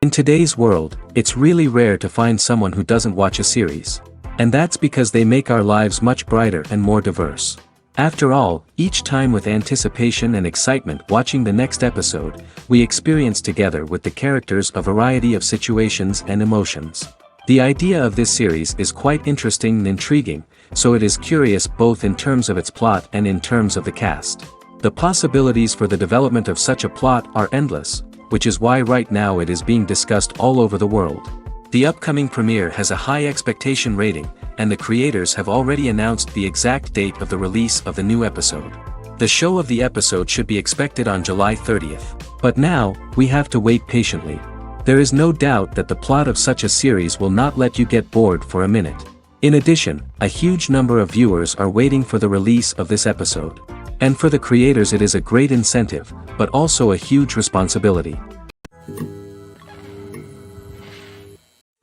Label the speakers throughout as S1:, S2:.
S1: In today's world, it's really rare to find someone who doesn't watch a series. And that's because they make our lives much brighter and more diverse. After all, each time with anticipation and excitement watching the next episode, we experience together with the characters a variety of situations and emotions. The idea of this series is quite interesting and intriguing, so it is curious both in terms of its plot and in terms of the cast. The possibilities for the development of such a plot are endless, which is why right now it is being discussed all over the world. The upcoming premiere has a high expectation rating, and the creators have already announced the exact date of the release of the new episode. The show of the episode should be expected on July 30th. But now, we have to wait patiently. There is no doubt that the plot of such a series will not let you get bored for a minute. In addition, a huge number of viewers are waiting for the release of this episode. And for the creators it is a great incentive, but also a huge responsibility.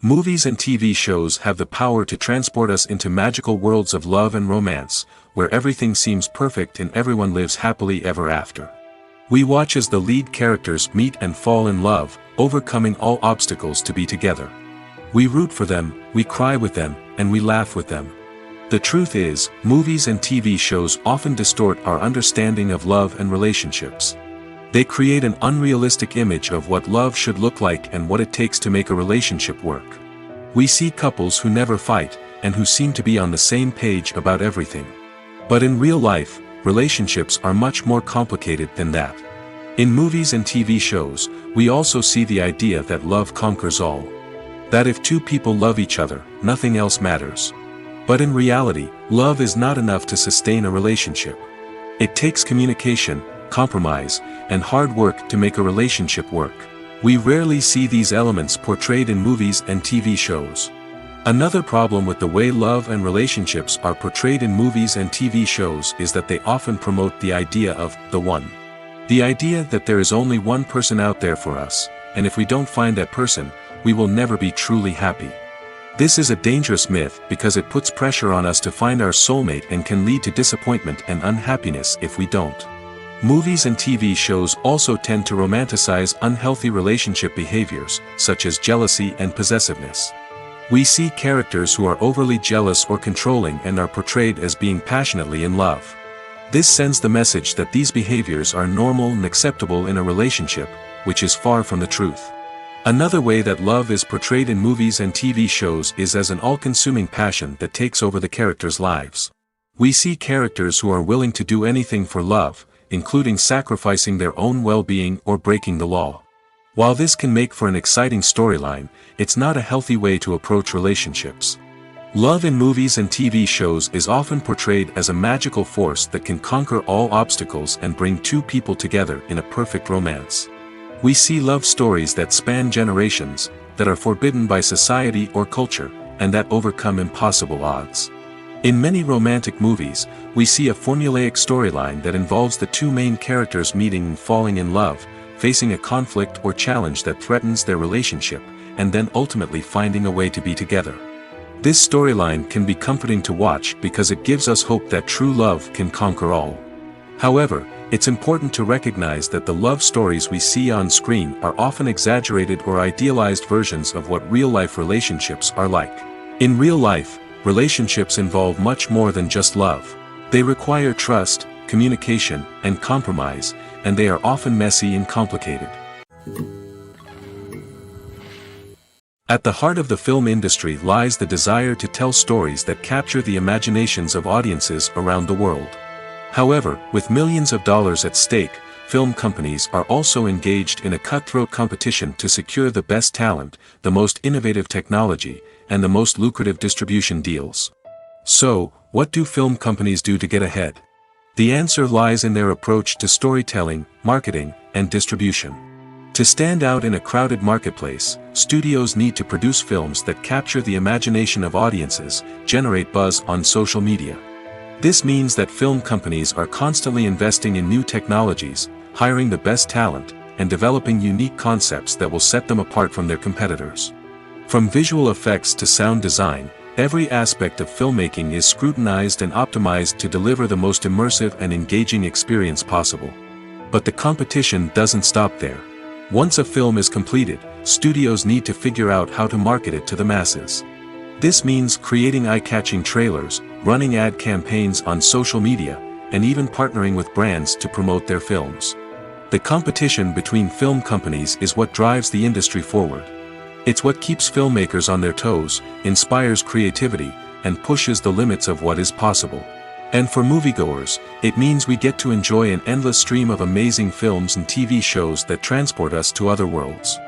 S1: Movies and TV shows have the power to transport us into magical worlds of love and romance, where everything seems perfect and everyone lives happily ever after. We watch as the lead characters meet and fall in love, overcoming all obstacles to be together. We root for them, we cry with them, and we laugh with them. The truth is, movies and TV shows often distort our understanding of love and relationships. They create an unrealistic image of what love should look like and what it takes to make a relationship work. We see couples who never fight, and who seem to be on the same page about everything. But in real life, relationships are much more complicated than that. In movies and TV shows, we also see the idea that love conquers all. That if two people love each other, nothing else matters. But in reality, love is not enough to sustain a relationship. It takes communication, compromise, and hard work to make a relationship work. We rarely see these elements portrayed in movies and TV shows. Another problem with the way love and relationships are portrayed in movies and TV shows is that they often promote the idea of the one. The idea that there is only one person out there for us, and if we don't find that person, we will never be truly happy. This is a dangerous myth because it puts pressure on us to find our soulmate and can lead to disappointment and unhappiness if we don't. Movies and TV shows also tend to romanticize unhealthy relationship behaviors, such as jealousy and possessiveness. We see characters who are overly jealous or controlling and are portrayed as being passionately in love. This sends the message that these behaviors are normal and acceptable in a relationship, which is far from the truth. Another way that love is portrayed in movies and TV shows is as an all-consuming passion that takes over the characters' lives. We see characters who are willing to do anything for love, including sacrificing their own well-being or breaking the law. While this can make for an exciting storyline, it's not a healthy way to approach relationships. Love in movies and TV shows is often portrayed as a magical force that can conquer all obstacles and bring two people together in a perfect romance. We see love stories that span generations, that are forbidden by society or culture, and that overcome impossible odds. In many romantic movies, we see a formulaic storyline that involves the two main characters meeting and falling in love, facing a conflict or challenge that threatens their relationship, and then ultimately finding a way to be together. This storyline can be comforting to watch because it gives us hope that true love can conquer all. However, it's important to recognize that the love stories we see on screen are often exaggerated or idealized versions of what real-life relationships are like. In real life, relationships involve much more than just love. They require trust, communication, and compromise, and they are often messy and complicated. At the heart of the film industry lies the desire to tell stories that capture the imaginations of audiences around the world. However, with millions of dollars at stake, film companies are also engaged in a cutthroat competition to secure the best talent, the most innovative technology, and the most lucrative distribution deals. So, what do film companies do to get ahead? The answer lies in their approach to storytelling, marketing, and distribution. To stand out in a crowded marketplace, studios need to produce films that capture the imagination of audiences, generate buzz on social media. This means that film companies are constantly investing in new technologies, hiring the best talent, and developing unique concepts that will set them apart from their competitors. From visual effects to sound design, every aspect of filmmaking is scrutinized and optimized to deliver the most immersive and engaging experience possible. But the competition doesn't stop there. Once a film is completed, studios need to figure out how to market it to the masses. This means creating eye-catching trailers, running ad campaigns on social media, and even partnering with brands to promote their films. The competition between film companies is what drives the industry forward. It's what keeps filmmakers on their toes, inspires creativity, and pushes the limits of what is possible. And for moviegoers, it means we get to enjoy an endless stream of amazing films and TV shows that transport us to other worlds.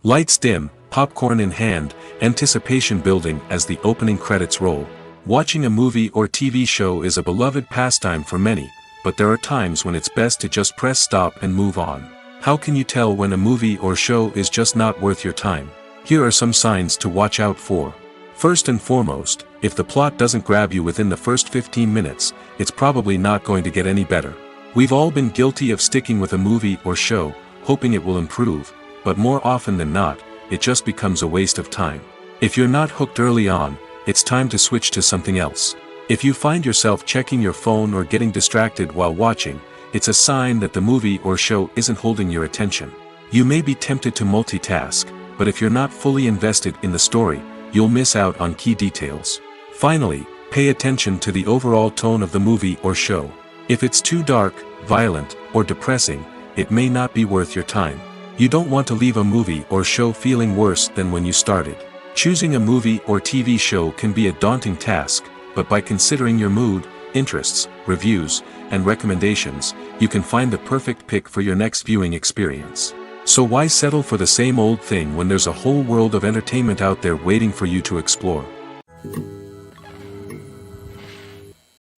S1: Lights dim, popcorn in hand, anticipation building as the opening credits roll. Watching a movie or TV show is a beloved pastime for many, but there are times when it's best to just press stop and move on. How can you tell when a movie or show is just not worth your time? Here are some signs to watch out for. First and foremost, if the plot doesn't grab you within the first 15 minutes, it's probably not going to get any better. We've all been guilty of sticking with a movie or show, hoping it will improve, but more often than not, it just becomes a waste of time. If you're not hooked early on, it's time to switch to something else. If you find yourself checking your phone or getting distracted while watching, it's a sign that the movie or show isn't holding your attention. You may be tempted to multitask, but if you're not fully invested in the story, you'll miss out on key details. Finally, pay attention to the overall tone of the movie or show. If it's too dark, violent, or depressing, it may not be worth your time. You don't want to leave a movie or show feeling worse than when you started. Choosing a movie or TV show can be a daunting task, but by considering your mood, interests, reviews, and recommendations, you can find the perfect pick for your next viewing experience. So why settle for the same old thing when there's a whole world of entertainment out there waiting for you to explore?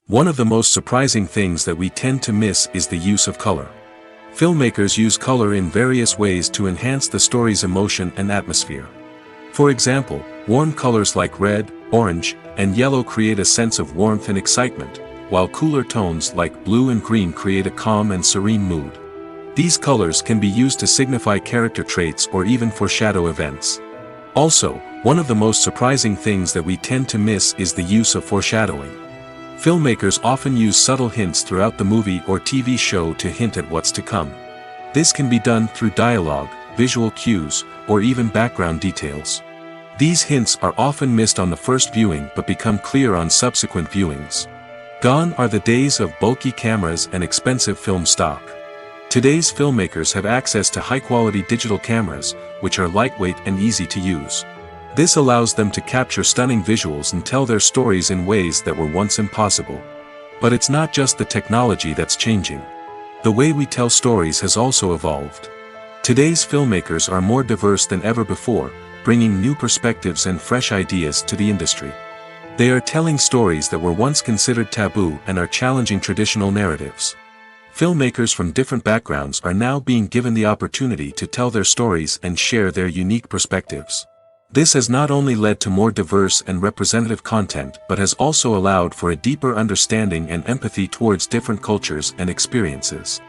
S1: One of the most surprising things that we tend to miss is the use of color. Filmmakers use color in various ways to enhance the story's emotion and atmosphere. For example, warm colors like red, orange, and yellow create a sense of warmth and excitement, while cooler tones like blue and green create a calm and serene mood. These colors can be used to signify character traits or even foreshadow events. Also, one of the most surprising things that we tend to miss is the use of foreshadowing. Filmmakers often use subtle hints throughout the movie or TV show to hint at what's to come. This can be done through dialogue, visual cues, or even background details. These hints are often missed on the first viewing but become clear on subsequent viewings. Gone are the days of bulky cameras and expensive film stock. Today's filmmakers have access to high-quality digital cameras, which are lightweight and easy to use. This allows them to capture stunning visuals and tell their stories in ways that were once impossible. But it's not just the technology that's changing. The way we tell stories has also evolved. Today's filmmakers are more diverse than ever before, bringing new perspectives and fresh ideas to the industry. They are telling stories that were once considered taboo and are challenging traditional narratives. Filmmakers from different backgrounds are now being given the opportunity to tell their stories and share their unique perspectives. This has not only led to more diverse and representative content but has also allowed for a deeper understanding and empathy towards different cultures and experiences.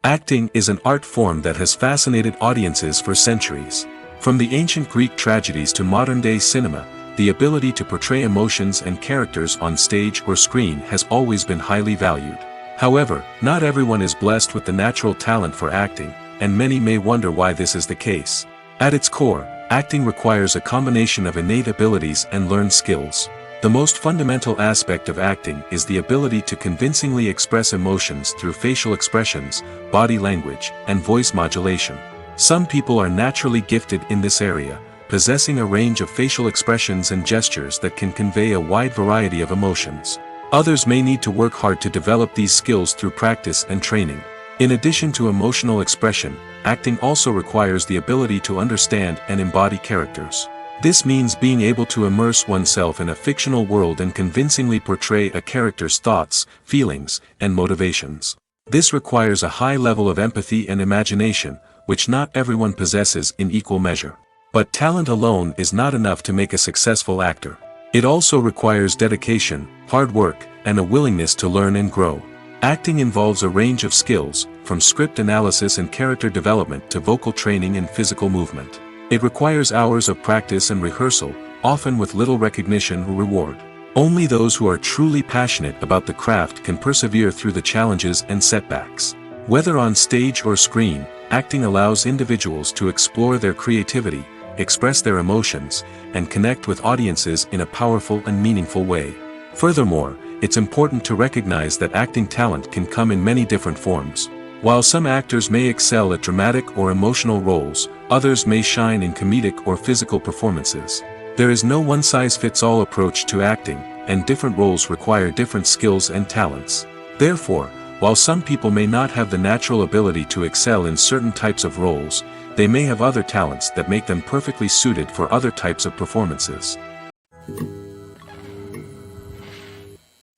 S1: Acting is an art form that has fascinated audiences for centuries. From the ancient Greek tragedies to modern-day cinema, the ability to portray emotions and characters on stage or screen has always been highly valued. However, not everyone is blessed with the natural talent for acting, and many may wonder why this is the case. At its core, acting requires a combination of innate abilities and learned skills. The most fundamental aspect of acting is the ability to convincingly express emotions through facial expressions, body language, and voice modulation. Some people are naturally gifted in this area, possessing a range of facial expressions and gestures that can convey a wide variety of emotions. Others may need to work hard to develop these skills through practice and training. In addition to emotional expression, acting also requires the ability to understand and embody characters. This means being able to immerse oneself in a fictional world and convincingly portray a character's thoughts, feelings, and motivations. This requires a high level of empathy and imagination, which not everyone possesses in equal measure. But talent alone is not enough to make a successful actor. It also requires dedication, hard work, and a willingness to learn and grow. Acting involves a range of skills, from script analysis and character development to vocal training and physical movement. It requires hours of practice and rehearsal, often with little recognition or reward. Only those who are truly passionate about the craft can persevere through the challenges and setbacks. Whether on stage or screen, acting allows individuals to explore their creativity, express their emotions, and connect with audiences in a powerful and meaningful way. Furthermore, it's important to recognize that acting talent can come in many different forms. While some actors may excel at dramatic or emotional roles, others may shine in comedic or physical performances. There is no one-size-fits-all approach to acting, and different roles require different skills and talents. Therefore, while some people may not have the natural ability to excel in certain types of roles, they may have other talents that make them perfectly suited for other types of performances.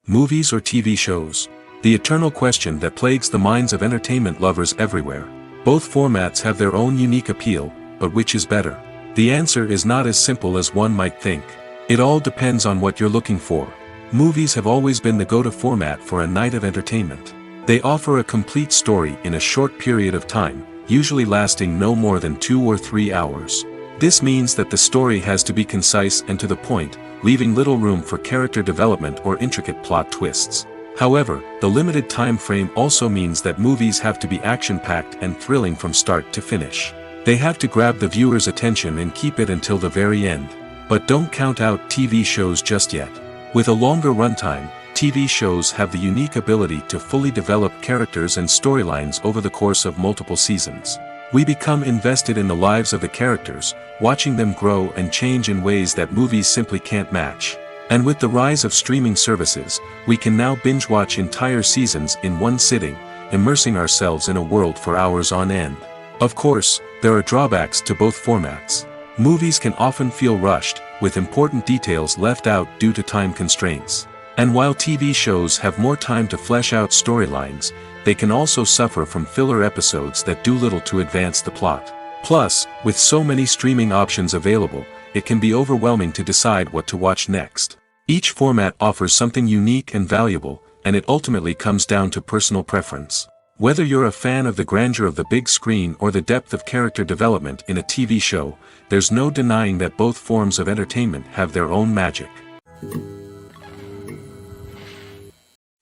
S1: Movies or TV shows? The eternal question that plagues the minds of entertainment lovers everywhere. Both formats have their own unique appeal, but which is better? The answer is not as simple as one might think. It all depends on what you're looking for. Movies have always been the go-to format for a night of entertainment. They offer a complete story in a short period of time, usually lasting no more than 2 or 3 hours. This means that the story has to be concise and to the point, leaving little room for character development or intricate plot twists. However, the limited time frame also means that movies have to be action-packed and thrilling from start to finish. They have to grab the viewer's attention and keep it until the very end. But don't count out TV shows just yet. With a longer runtime, TV shows have the unique ability to fully develop characters and storylines over the course of multiple seasons. We become invested in the lives of the characters, watching them grow and change in ways that movies simply can't match. And with the rise of streaming services, we can now binge-watch entire seasons in one sitting, immersing ourselves in a world for hours on end. Of course, there are drawbacks to both formats. Movies can often feel rushed, with important details left out due to time constraints. And while TV shows have more time to flesh out storylines, they can also suffer from filler episodes that do little to advance the plot. Plus, with so many streaming options available, it can be overwhelming to decide what to watch next. Each format offers something unique and valuable, and it ultimately comes down to personal preference. Whether you're a fan of the grandeur of the big screen or the depth of character development in a TV show, there's no denying that both forms of entertainment have their own magic.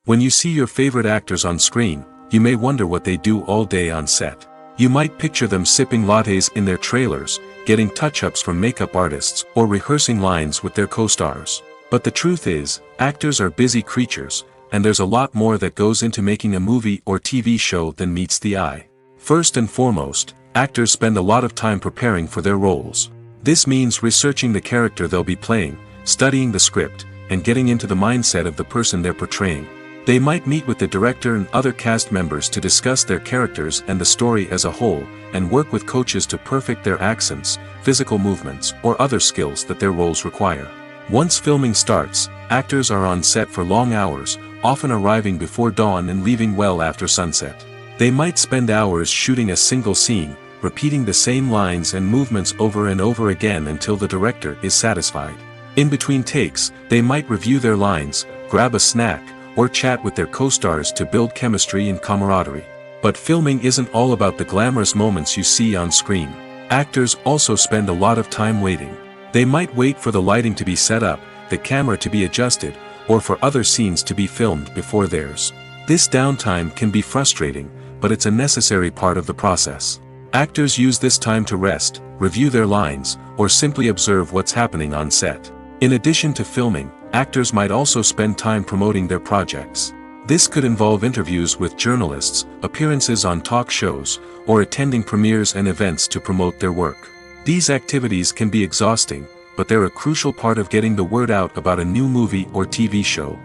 S1: When you see your favorite actors on screen, you may wonder what they do all day on set. You might picture them sipping lattes in their trailers, getting touch-ups from makeup artists, or rehearsing lines with their co-stars. But the truth is, actors are busy creatures, and there's a lot more that goes into making a movie or TV show than meets the eye. First and foremost, actors spend a lot of time preparing for their roles. This means researching the character they'll be playing, studying the script, and getting into the mindset of the person they're portraying. They might meet with the director and other cast members to discuss their characters and the story as a whole, and work with coaches to perfect their accents, physical movements, or other skills that their roles require. Once filming starts, actors are on set for long hours, often arriving before dawn and leaving well after sunset. They might spend hours shooting a single scene, repeating the same lines and movements over and over again until the director is satisfied. In between takes, they might review their lines, grab a snack, or chat with their co-stars to build chemistry and camaraderie. But filming isn't all about the glamorous moments you see on screen. Actors also spend a lot of time waiting. They might wait for the lighting to be set up, the camera to be adjusted, or for other scenes to be filmed before theirs. This downtime can be frustrating, but it's a necessary part of the process. Actors use this time to rest, review their lines, or simply observe what's happening on set. In addition to filming, actors might also spend time promoting their projects. This could involve interviews with journalists, appearances on talk shows, or attending premieres and events to promote their work. These activities can be exhausting, but they're a crucial part of getting the word out about a new movie or TV show.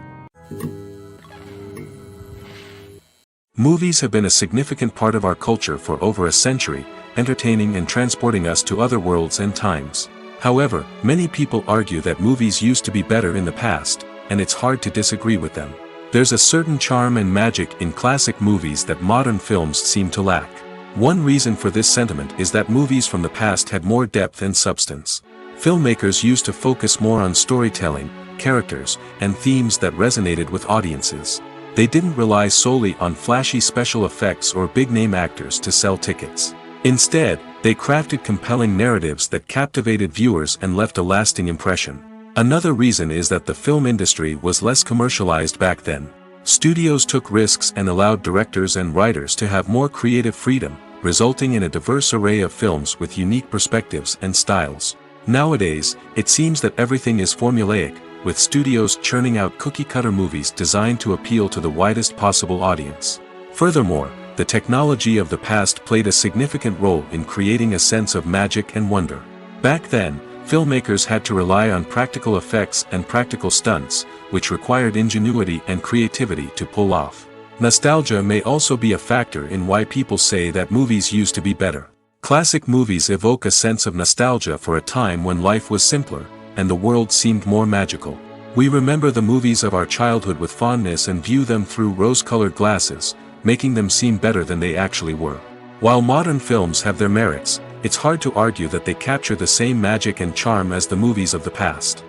S1: Movies have been a significant part of our culture for over a century, entertaining and transporting us to other worlds and times. However, many people argue that movies used to be better in the past, and it's hard to disagree with them. There's a certain charm and magic in classic movies that modern films seem to lack. One reason for this sentiment is that movies from the past had more depth and substance. Filmmakers used to focus more on storytelling, characters, and themes that resonated with audiences. They didn't rely solely on flashy special effects or big-name actors to sell tickets. Instead, they crafted compelling narratives that captivated viewers and left a lasting impression. Another reason is that the film industry was less commercialized back then. Studios took risks and allowed directors and writers to have more creative freedom, resulting in a diverse array of films with unique perspectives and styles. Nowadays, it seems that everything is formulaic, with studios churning out cookie-cutter movies designed to appeal to the widest possible audience. Furthermore, the technology of the past played a significant role in creating a sense of magic and wonder. Back then, filmmakers had to rely on practical effects and practical stunts, which required ingenuity and creativity to pull off. Nostalgia may also be a factor in why people say that movies used to be better. Classic movies evoke a sense of nostalgia for a time when life was simpler, and the world seemed more magical. We remember the movies of our childhood with fondness and view them through rose-colored glasses, making them seem better than they actually were. While modern films have their merits, it's hard to argue that they capture the same magic and charm as the movies of the past.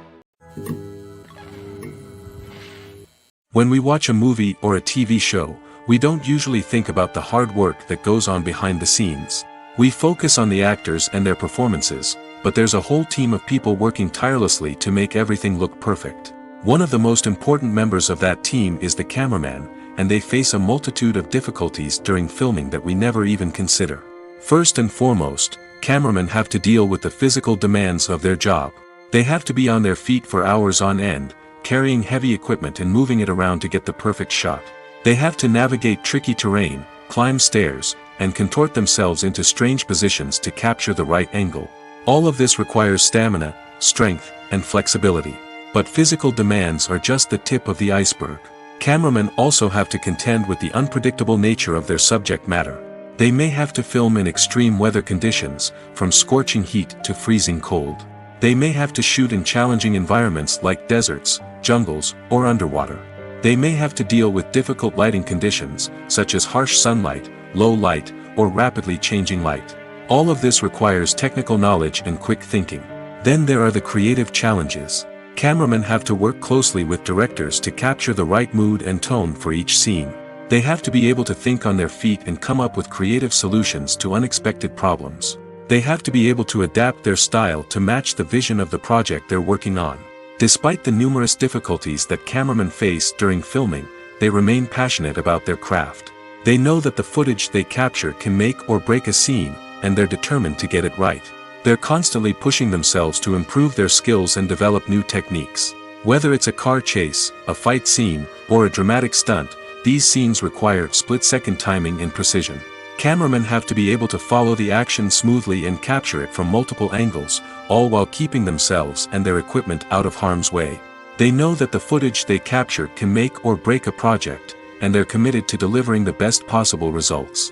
S1: When we watch a movie or a TV show, we don't usually think about the hard work that goes on behind the scenes. We focus on the actors and their performances, but there's a whole team of people working tirelessly to make everything look perfect. One of the most important members of that team is the cameraman, and they face a multitude of difficulties during filming that we never even consider. First and foremost, cameramen have to deal with the physical demands of their job. They have to be on their feet for hours on end, carrying heavy equipment and moving it around to get the perfect shot. They have to navigate tricky terrain, climb stairs, and contort themselves into strange positions to capture the right angle. All of this requires stamina, strength, and flexibility. But physical demands are just the tip of the iceberg. Cameramen also have to contend with the unpredictable nature of their subject matter. They may have to film in extreme weather conditions, from scorching heat to freezing cold. They may have to shoot in challenging environments like deserts, jungles, or underwater. They may have to deal with difficult lighting conditions, such as harsh sunlight, low light, or rapidly changing light. All of this requires technical knowledge and quick thinking. Then there are the creative challenges. Cameramen have to work closely with directors to capture the right mood and tone for each scene. They have to be able to think on their feet and come up with creative solutions to unexpected problems. They have to be able to adapt their style to match the vision of the project they're working on. Despite the numerous difficulties that cameramen face during filming, they remain passionate about their craft. They know that the footage they capture can make or break a scene, and they're determined to get it right. They're constantly pushing themselves to improve their skills and develop new techniques. Whether it's a car chase, a fight scene, or a dramatic stunt, these scenes require split-second timing and precision. Cameramen have to be able to follow the action smoothly and capture it from multiple angles, all while keeping themselves and their equipment out of harm's way. They know that the footage they capture can make or break a project, and they're committed to delivering the best possible results.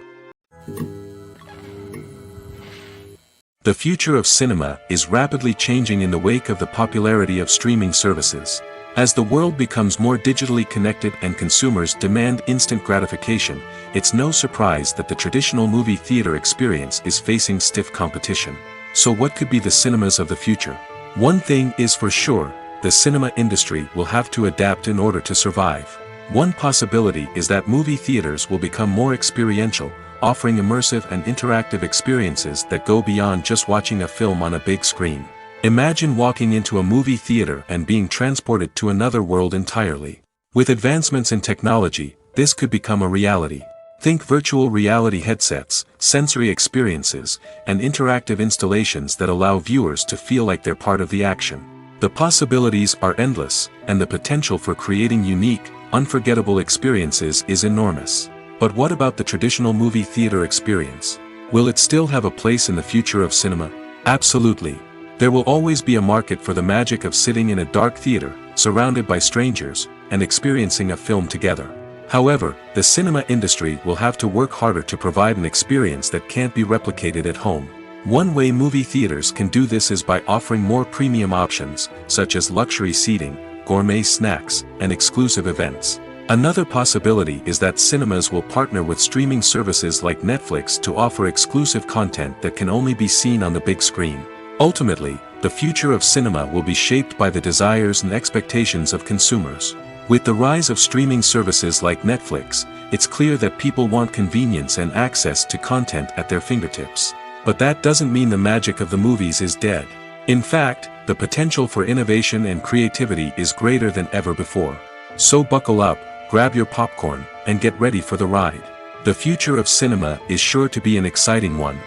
S1: The future of cinema is rapidly changing in the wake of the popularity of streaming services. As the world becomes more digitally connected and consumers demand instant gratification, it's no surprise that the traditional movie theater experience is facing stiff competition. So what could be the cinemas of the future? One thing is for sure, the cinema industry will have to adapt in order to survive. One possibility is that movie theaters will become more experiential, offering immersive and interactive experiences that go beyond just watching a film on a big screen. Imagine walking into a movie theater and being transported to another world entirely. With advancements in technology, this could become a reality. Think virtual reality headsets, sensory experiences, and interactive installations that allow viewers to feel like they're part of the action. The possibilities are endless, and the potential for creating unique, unforgettable experiences is enormous. But what about the traditional movie theater experience? Will it still have a place in the future of cinema? Absolutely. There will always be a market for the magic of sitting in a dark theater, surrounded by strangers, and experiencing a film together. However, the cinema industry will have to work harder to provide an experience that can't be replicated at home. One way movie theaters can do this is by offering more premium options, such as luxury seating, gourmet snacks, and exclusive events. Another possibility is that cinemas will partner with streaming services like Netflix to offer exclusive content that can only be seen on the big screen. Ultimately, the future of cinema will be shaped by the desires and expectations of consumers. With the rise of streaming services like Netflix, it's clear that people want convenience and access to content at their fingertips. But that doesn't mean the magic of the movies is dead. In fact, the potential for innovation and creativity is greater than ever before. So buckle up, grab your popcorn, and get ready for the ride. The future of cinema is sure to be an exciting one.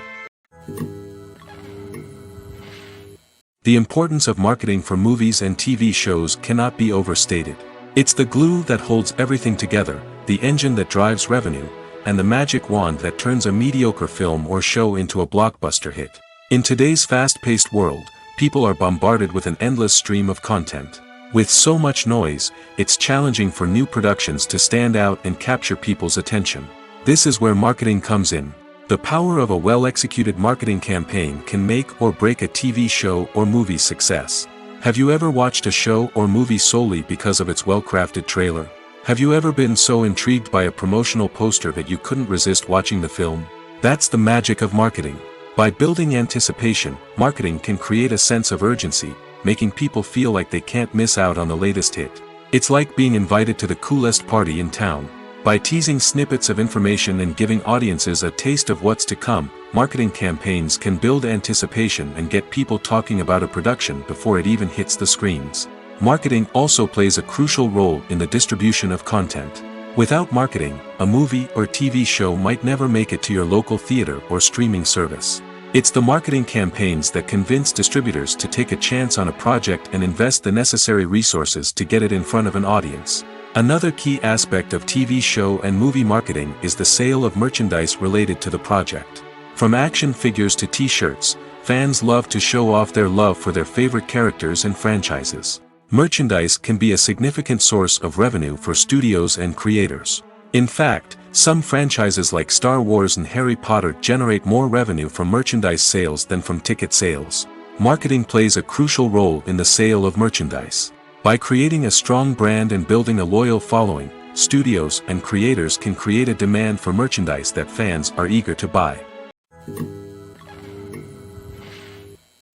S1: The importance of marketing for movies and TV shows cannot be overstated. It's the glue that holds everything together, the engine that drives revenue, and the magic wand that turns a mediocre film or show into a blockbuster hit. In today's fast-paced world, people are bombarded with an endless stream of content. With so much noise, it's challenging for new productions to stand out and capture people's attention. This is where marketing comes in. The power of a well-executed marketing campaign can make or break a TV show or movie's success. Have you ever watched a show or movie solely because of its well-crafted trailer? Have you ever been so intrigued by a promotional poster that you couldn't resist watching the film? That's the magic of marketing. By building anticipation, marketing can create a sense of urgency, making people feel like they can't miss out on the latest hit. It's like being invited to the coolest party in town. By teasing snippets of information and giving audiences a taste of what's to come, marketing campaigns can build anticipation and get people talking about a production before it even hits the screens. Marketing also plays a crucial role in the distribution of content. Without marketing, a movie or TV show might never make it to your local theater or streaming service. It's the marketing campaigns that convince distributors to take a chance on a project and invest the necessary resources to get it in front of an audience. Another key aspect of TV show and movie marketing is the sale of merchandise related to the project. From action figures to t-shirts, fans love to show off their love for their favorite characters and franchises. Merchandise can be a significant source of revenue for studios and creators. In fact, some franchises like Star Wars and Harry Potter generate more revenue from merchandise sales than from ticket sales. Marketing plays a crucial role in the sale of merchandise. By creating a strong brand and building a loyal following, studios and creators can create a demand for merchandise that fans are eager to buy.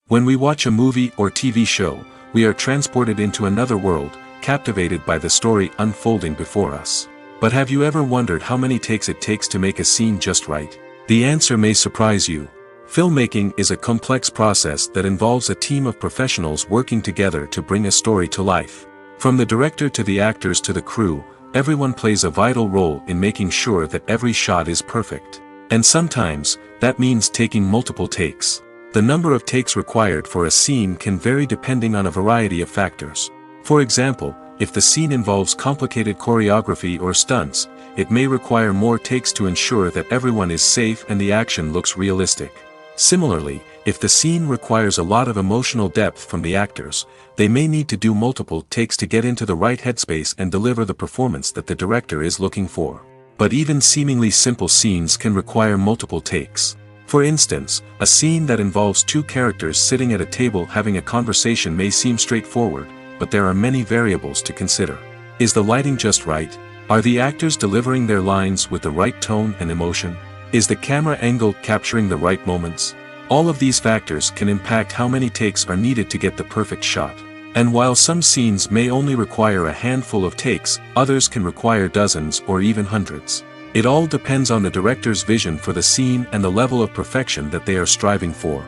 S1: When we watch a movie or TV show, we are transported into another world, captivated by the story unfolding before us. But have you ever wondered how many takes it takes to make a scene just right? The answer may surprise you. Filmmaking is a complex process that involves a team of professionals working together to bring a story to life. From the director to the actors to the crew, everyone plays a vital role in making sure that every shot is perfect. And sometimes, that means taking multiple takes. The number of takes required for a scene can vary depending on a variety of factors. For example, if the scene involves complicated choreography or stunts, it may require more takes to ensure that everyone is safe and the action looks realistic. Similarly, if the scene requires a lot of emotional depth from the actors, they may need to do multiple takes to get into the right headspace and deliver the performance that the director is looking for. But even seemingly simple scenes can require multiple takes. For instance, a scene that involves two characters sitting at a table having a conversation may seem straightforward, but there are many variables to consider. Is the lighting just right? Are the actors delivering their lines with the right tone and emotion? Is the camera angle capturing the right moments? All of these factors can impact how many takes are needed to get the perfect shot. And while some scenes may only require a handful of takes, others can require dozens or even hundreds. It all depends on the director's vision for the scene and the level of perfection that they are striving for.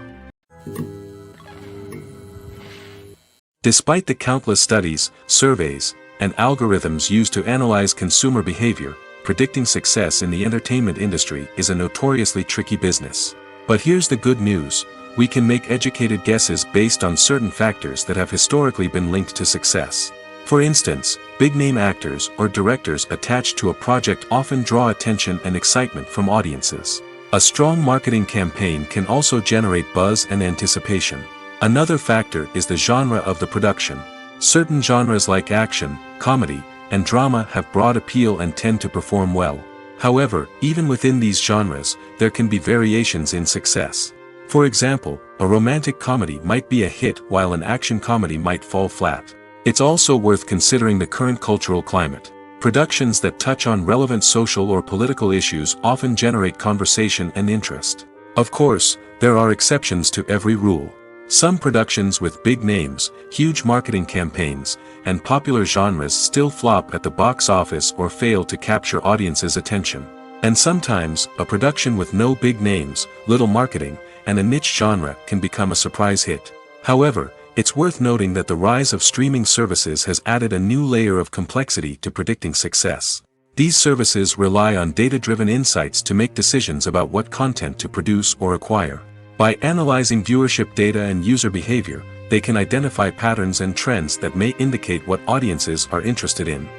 S1: Despite the countless studies, surveys, and algorithms used to analyze consumer behavior, predicting success in the entertainment industry is a notoriously tricky business. But here's the good news: we can make educated guesses based on certain factors that have historically been linked to success. For instance, big-name actors or directors attached to a project often draw attention and excitement from audiences. A strong marketing campaign can also generate buzz and anticipation. Another factor is the genre of the production. Certain genres like action, comedy, and drama have broad appeal and tend to perform well. However, even within these genres, there can be variations in success. For example, a romantic comedy might be a hit while an action comedy might fall flat. It's also worth considering the current cultural climate. Productions that touch on relevant social or political issues often generate conversation and interest. Of course, there are exceptions to every rule. Some productions with big names, huge marketing campaigns, and popular genres still flop at the box office or fail to capture audiences' attention. And sometimes, a production with no big names, little marketing, and a niche genre can become a surprise hit. However, it's worth noting that the rise of streaming services has added a new layer of complexity to predicting success. These services rely on data-driven insights to make decisions about what content to produce or acquire. By analyzing viewership data and user behavior, they can identify patterns and trends that may indicate what audiences are interested in.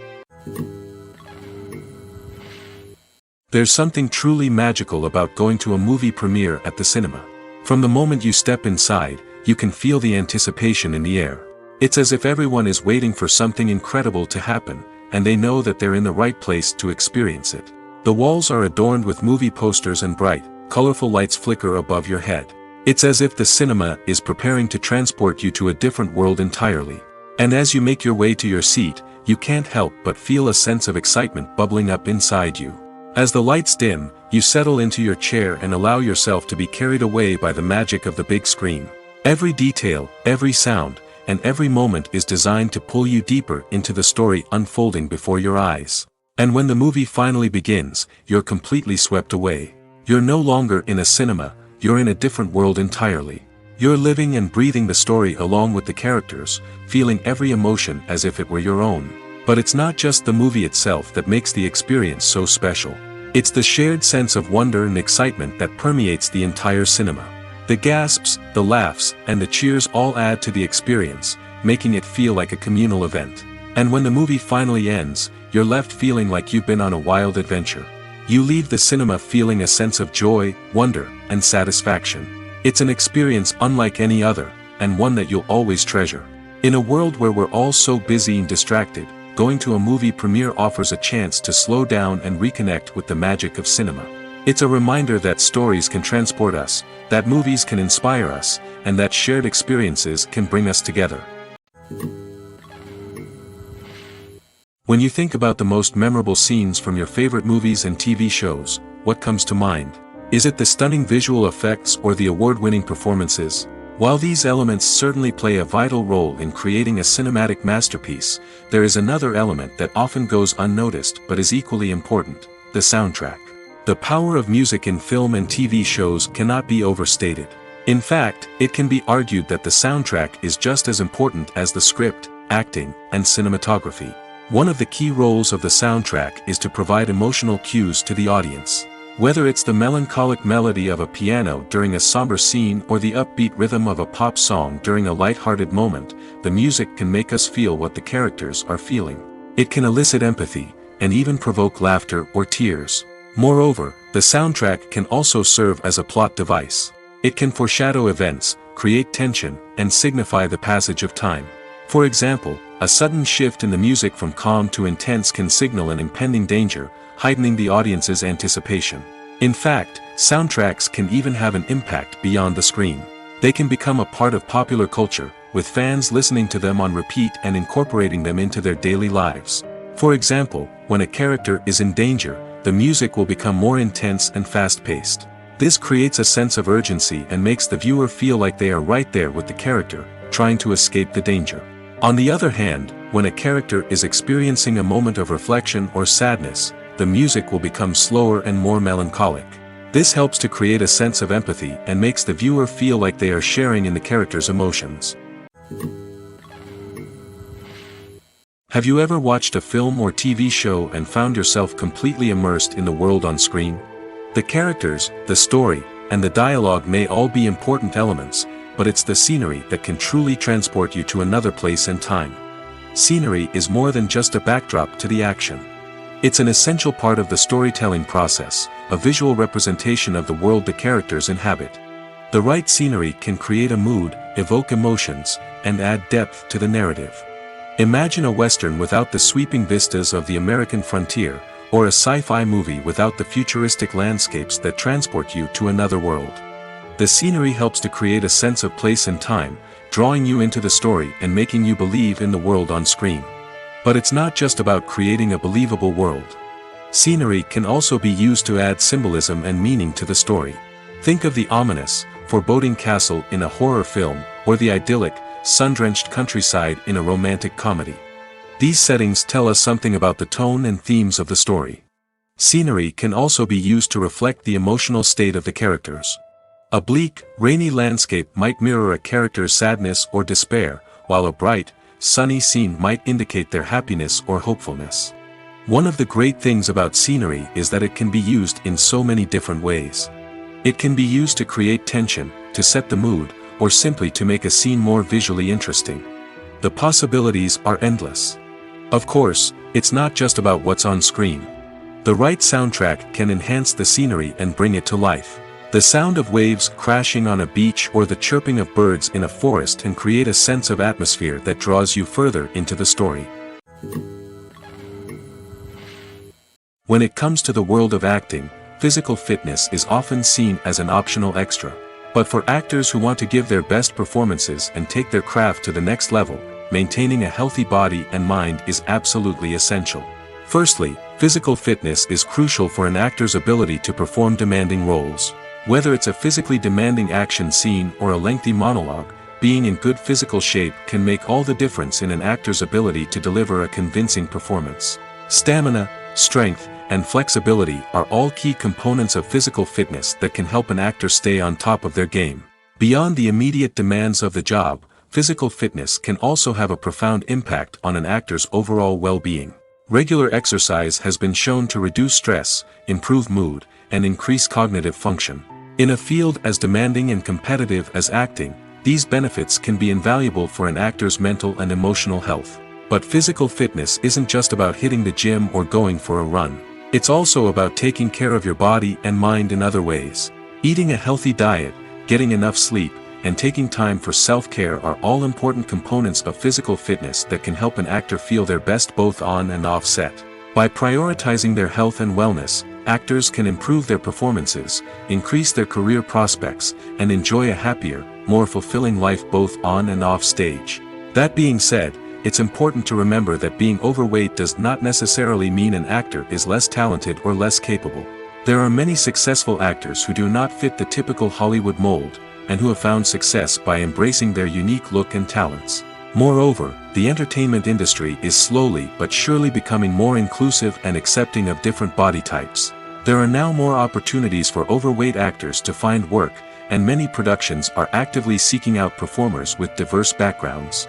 S1: There's something truly magical about going to a movie premiere at the cinema. From the moment you step inside, you can feel the anticipation in the air. It's as if everyone is waiting for something incredible to happen, and they know that they're in the right place to experience it. The walls are adorned with movie posters and bright, colorful lights flicker above your head. It's as if the cinema is preparing to transport you to a different world entirely. And as you make your way to your seat, you can't help but feel a sense of excitement bubbling up inside you. As the lights dim, you settle into your chair and allow yourself to be carried away by the magic of the big screen. Every detail, every sound, and every moment is designed to pull you deeper into the story unfolding before your eyes. And when the movie finally begins, you're completely swept away. You're no longer in a cinema, you're in a different world entirely. You're living and breathing the story along with the characters, feeling every emotion as if it were your own. But it's not just the movie itself that makes the experience so special. It's the shared sense of wonder and excitement that permeates the entire cinema. The gasps, the laughs, and the cheers all add to the experience, making it feel like a communal event. And when the movie finally ends, you're left feeling like you've been on a wild adventure. You leave the cinema feeling a sense of joy, wonder, and satisfaction. It's an experience unlike any other, and one that you'll always treasure. In a world where we're all so busy and distracted, going to a movie premiere offers a chance to slow down and reconnect with the magic of cinema. It's a reminder that stories can transport us, that movies can inspire us, and that shared experiences can bring us together. When you think about the most memorable scenes from your favorite movies and TV shows, what comes to mind? Is it the stunning visual effects or the award-winning performances? While these elements certainly play a vital role in creating a cinematic masterpiece, there is another element that often goes unnoticed but is equally important: the soundtrack. The power of music in film and TV shows cannot be overstated. In fact, it can be argued that the soundtrack is just as important as the script, acting, and cinematography. One of the key roles of the soundtrack is to provide emotional cues to the audience. Whether it's the melancholic melody of a piano during a somber scene or the upbeat rhythm of a pop song during a light-hearted moment, the music can make us feel what the characters are feeling. It can elicit empathy, and even provoke laughter or tears. Moreover, the soundtrack can also serve as a plot device. It can foreshadow events, create tension, and signify the passage of time. For example, a sudden shift in the music from calm to intense can signal an impending danger, heightening the audience's anticipation. In fact, soundtracks can even have an impact beyond the screen. They can become a part of popular culture, with fans listening to them on repeat and incorporating them into their daily lives. For example, when a character is in danger, the music will become more intense and fast-paced. This creates a sense of urgency and makes the viewer feel like they are right there with the character, trying to escape the danger. On the other hand, when a character is experiencing a moment of reflection or sadness, the music will become slower and more melancholic. This helps to create a sense of empathy and makes the viewer feel like they are sharing in the character's emotions. Have you ever watched a film or TV show and found yourself completely immersed in the world on screen? The characters, the story, and the dialogue may all be important elements, but it's the scenery that can truly transport you to another place and time. Scenery is more than just a backdrop to the action. It's an essential part of the storytelling process, a visual representation of the world the characters inhabit. The right scenery can create a mood, evoke emotions, and add depth to the narrative. Imagine a Western without the sweeping vistas of the American frontier, or a sci-fi movie without the futuristic landscapes that transport you to another world. The scenery helps to create a sense of place and time, drawing you into the story and making you believe in the world on screen. But it's not just about creating a believable world. Scenery can also be used to add symbolism and meaning to the story. Think of the ominous, foreboding castle in a horror film, or the idyllic, sun-drenched countryside in a romantic comedy. These settings tell us something about the tone and themes of the story. Scenery can also be used to reflect the emotional state of the characters. A bleak, rainy landscape might mirror a character's sadness or despair, while a bright, sunny scene might indicate their happiness or hopefulness. One of the great things about scenery is that it can be used in so many different ways. It can be used to create tension, to set the mood, or simply to make a scene more visually interesting. The possibilities are endless. Of course, it's not just about what's on screen. The right soundtrack can enhance the scenery and bring it to life. The sound of waves crashing on a beach or the chirping of birds in a forest can create a sense of atmosphere that draws you further into the story. When it comes to the world of acting, physical fitness is often seen as an optional extra. But for actors who want to give their best performances and take their craft to the next level, maintaining a healthy body and mind is absolutely essential. Firstly, physical fitness is crucial for an actor's ability to perform demanding roles. Whether it's a physically demanding action scene or a lengthy monologue, being in good physical shape can make all the difference in an actor's ability to deliver a convincing performance. Stamina, strength, and flexibility are all key components of physical fitness that can help an actor stay on top of their game. Beyond the immediate demands of the job, physical fitness can also have a profound impact on an actor's overall well-being. Regular exercise has been shown to reduce stress, improve mood, and increase cognitive function. In a field as demanding and competitive as acting, these benefits can be invaluable for an actor's mental and emotional health. But physical fitness isn't just about hitting the gym or going for a run. It's also about taking care of your body and mind in other ways. Eating a healthy diet, getting enough sleep, and taking time for self-care are all important components of physical fitness that can help an actor feel their best both on and off set. By prioritizing their health and wellness, actors can improve their performances, increase their career prospects, and enjoy a happier, more fulfilling life both on and off stage. That being said, it's important to remember that being overweight does not necessarily mean an actor is less talented or less capable. There are many successful actors who do not fit the typical Hollywood mold, and who have found success by embracing their unique look and talents. Moreover, the entertainment industry is slowly but surely becoming more inclusive and accepting of different body types. There are now more opportunities for overweight actors to find work, and many productions are actively seeking out performers with diverse backgrounds.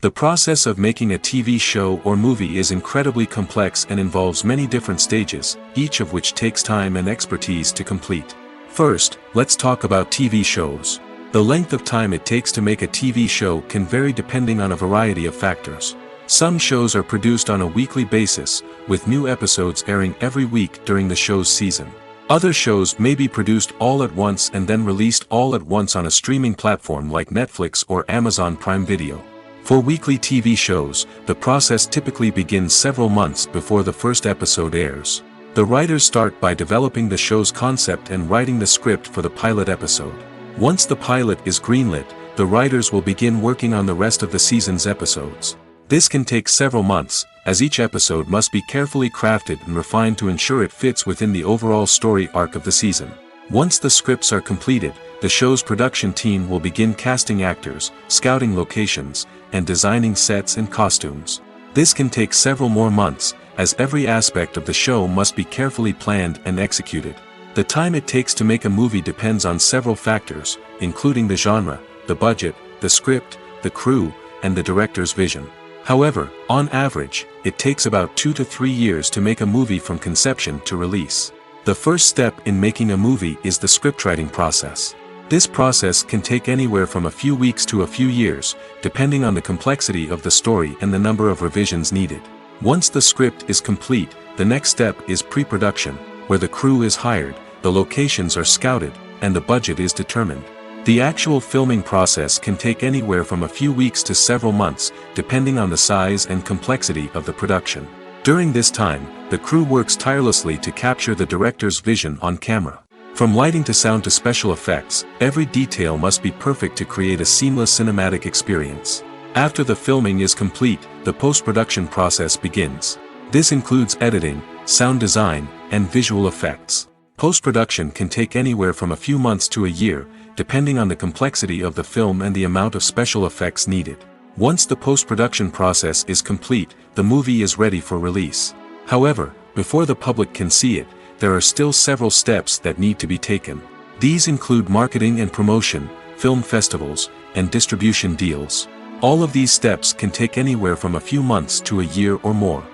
S1: The process of making a TV show or movie is incredibly complex and involves many different stages, each of which takes time and expertise to complete. First, let's talk about TV shows. The length of time it takes to make a TV show can vary depending on a variety of factors. Some shows are produced on a weekly basis, with new episodes airing every week during the show's season. Other shows may be produced all at once and then released all at once on a streaming platform like Netflix or Amazon Prime Video. For weekly TV shows, the process typically begins several months before the first episode airs. The writers start by developing the show's concept and writing the script for the pilot episode. Once the pilot is greenlit, the writers will begin working on the rest of the season's episodes. This can take several months, as each episode must be carefully crafted and refined to ensure it fits within the overall story arc of the season. Once the scripts are completed, the show's production team will begin casting actors, scouting locations, and designing sets and costumes. This can take several more months, as every aspect of the show must be carefully planned and executed. The time it takes to make a movie depends on several factors, including the genre, the budget, the script, the crew, and the director's vision. However, on average, it takes about 2 to 3 years to make a movie from conception to release. The first step in making a movie is the scriptwriting process. This process can take anywhere from a few weeks to a few years, depending on the complexity of the story and the number of revisions needed. Once the script is complete, the next step is pre-production, where the crew is hired, the locations are scouted, and the budget is determined. The actual filming process can take anywhere from a few weeks to several months, depending on the size and complexity of the production. During this time, the crew works tirelessly to capture the director's vision on camera. From lighting to sound to special effects, every detail must be perfect to create a seamless cinematic experience. After the filming is complete, the post-production process begins. This includes editing, sound design, and visual effects. Post-production can take anywhere from a few months to a year, depending on the complexity of the film and the amount of special effects needed. Once the post-production process is complete, the movie is ready for release. However, before the public can see it, there are still several steps that need to be taken. These include marketing and promotion, film festivals, and distribution deals. All of these steps can take anywhere from a few months to a year or more.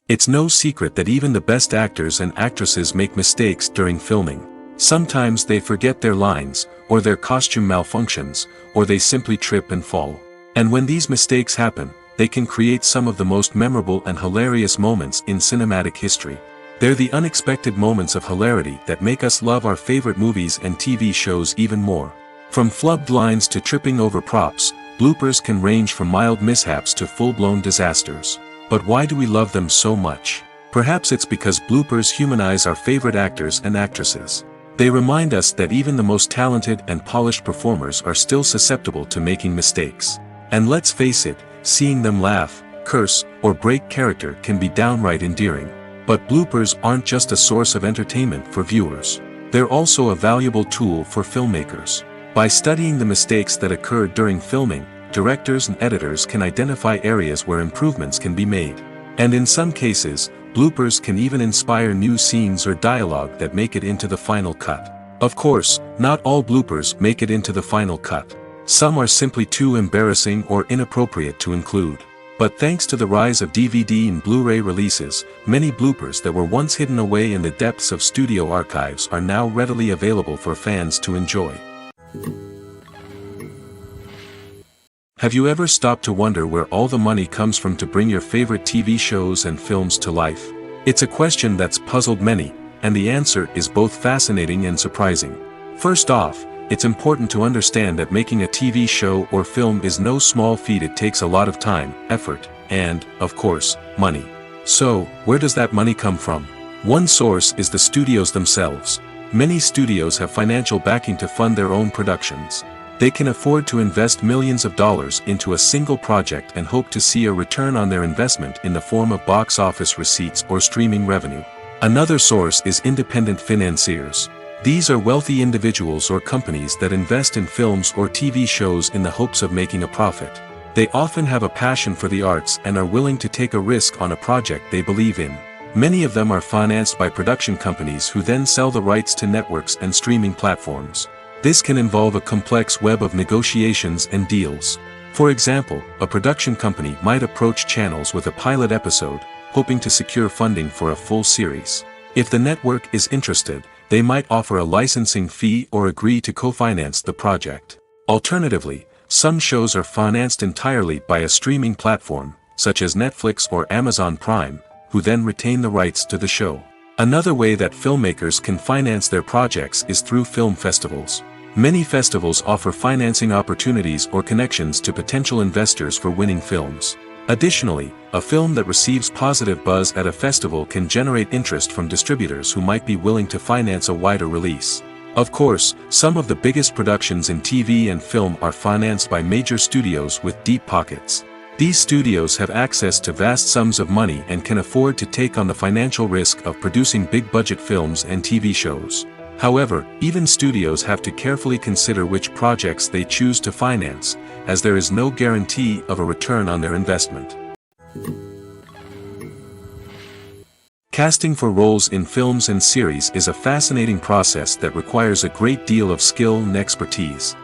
S1: It's no secret that even the best actors and actresses make mistakes during filming. Sometimes they forget their lines, or their costume malfunctions, or they simply trip and fall. And when these mistakes happen, they can create some of the most memorable and hilarious moments in cinematic history. They're the unexpected moments of hilarity that make us love our favorite movies and TV shows even more. From flubbed lines to tripping over props, bloopers can range from mild mishaps to full-blown disasters. But why do we love them so much? Perhaps it's because bloopers humanize our favorite actors and actresses. They remind us that even the most talented and polished performers are still susceptible to making mistakes. And let's face it, seeing them laugh, curse, or break character can be downright endearing. But bloopers aren't just a source of entertainment for viewers. They're also a valuable tool for filmmakers. By studying the mistakes that occurred during filming, directors and editors can identify areas where improvements can be made. And in some cases, bloopers can even inspire new scenes or dialogue that make it into the final cut. Of course, not all bloopers make it into the final cut. Some are simply too embarrassing or inappropriate to include. But thanks to the rise of DVD and Blu-ray releases, many bloopers that were once hidden away in the depths of studio archives are now readily available for fans to enjoy. Have you ever stopped to wonder where all the money comes from to bring your favorite TV shows and films to life? It's a question that's puzzled many, and the answer is both fascinating and surprising. First off, it's important to understand that making a TV show or film is no small feat. It takes a lot of time, effort, and, of course, money. So, where does that money come from? One source is the studios themselves. Many studios have financial backing to fund their own productions. They can afford to invest millions of dollars into a single project and hope to see a return on their investment in the form of box office receipts or streaming revenue. Another source is independent financiers. These are wealthy individuals or companies that invest in films or TV shows in the hopes of making a profit. They often have a passion for the arts and are willing to take a risk on a project they believe in. Many of them are financed by production companies who then sell the rights to networks and streaming platforms. This can involve a complex web of negotiations and deals. For example, a production company might approach channels with a pilot episode, hoping to secure funding for a full series. If the network is interested, they might offer a licensing fee or agree to co-finance the project. Alternatively, some shows are financed entirely by a streaming platform, such as Netflix or Amazon Prime, who then retain the rights to the show. Another way that filmmakers can finance their projects is through film festivals. Many festivals offer financing opportunities or connections to potential investors for winning films. Additionally, a film that receives positive buzz at a festival can generate interest from distributors who might be willing to finance a wider release. Of course, some of the biggest productions in TV and film are financed by major studios with deep pockets. These studios have access to vast sums of money and can afford to take on the financial risk of producing big-budget films and TV shows. However, even studios have to carefully consider which projects they choose to finance, as there is no guarantee of a return on their investment. Casting for roles in films and series is a fascinating process that requires a great deal of skill and expertise.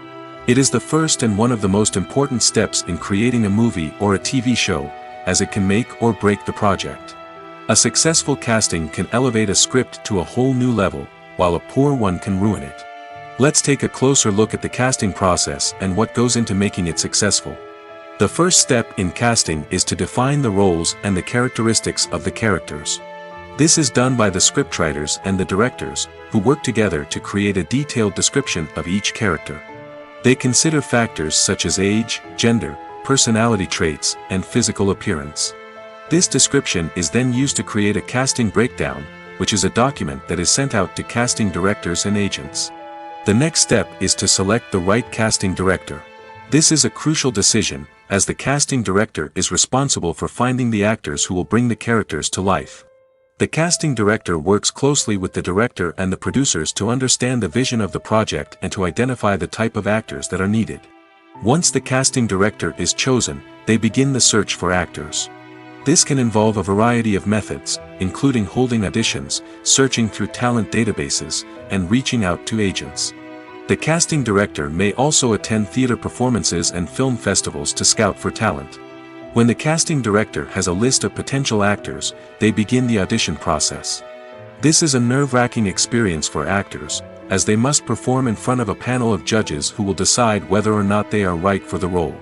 S1: It is the first and one of the most important steps in creating a movie or a TV show, as it can make or break the project. A successful casting can elevate a script to a whole new level, while a poor one can ruin it. Let's take a closer look at the casting process and what goes into making it successful. The first step in casting is to define the roles and the characteristics of the characters. This is done by the scriptwriters and the directors, who work together to create a detailed description of each character. They consider factors such as age, gender, personality traits, and physical appearance. This description is then used to create a casting breakdown, which is a document that is sent out to casting directors and agents. The next step is to select the right casting director. This is a crucial decision, as the casting director is responsible for finding the actors who will bring the characters to life. The casting director works closely with the director and the producers to understand the vision of the project and to identify the type of actors that are needed. Once the casting director is chosen, they begin the search for actors. This can involve a variety of methods, including holding auditions, searching through talent databases, and reaching out to agents. The casting director may also attend theater performances and film festivals to scout for talent. When the casting director has a list of potential actors, they begin the audition process. This is a nerve-wracking experience for actors, as they must perform in front of a panel of judges who will decide whether or not they are right for the role.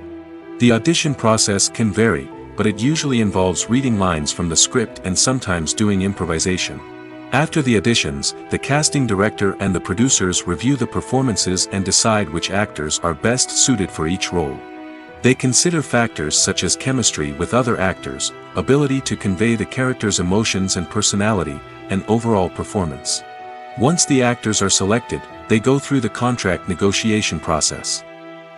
S1: The audition process can vary, but it usually involves reading lines from the script and sometimes doing improvisation. After the auditions, the casting director and the producers review the performances and decide which actors are best suited for each role. They consider factors such as chemistry with other actors, ability to convey the character's emotions and personality, and overall performance. Once the actors are selected, they go through the contract negotiation process.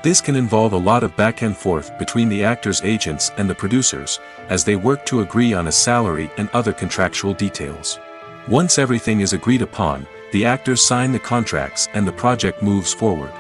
S1: This can involve a lot of back and forth between the actors' agents and the producers, as they work to agree on a salary and other contractual details. Once everything is agreed upon, the actors sign the contracts and the project moves forward.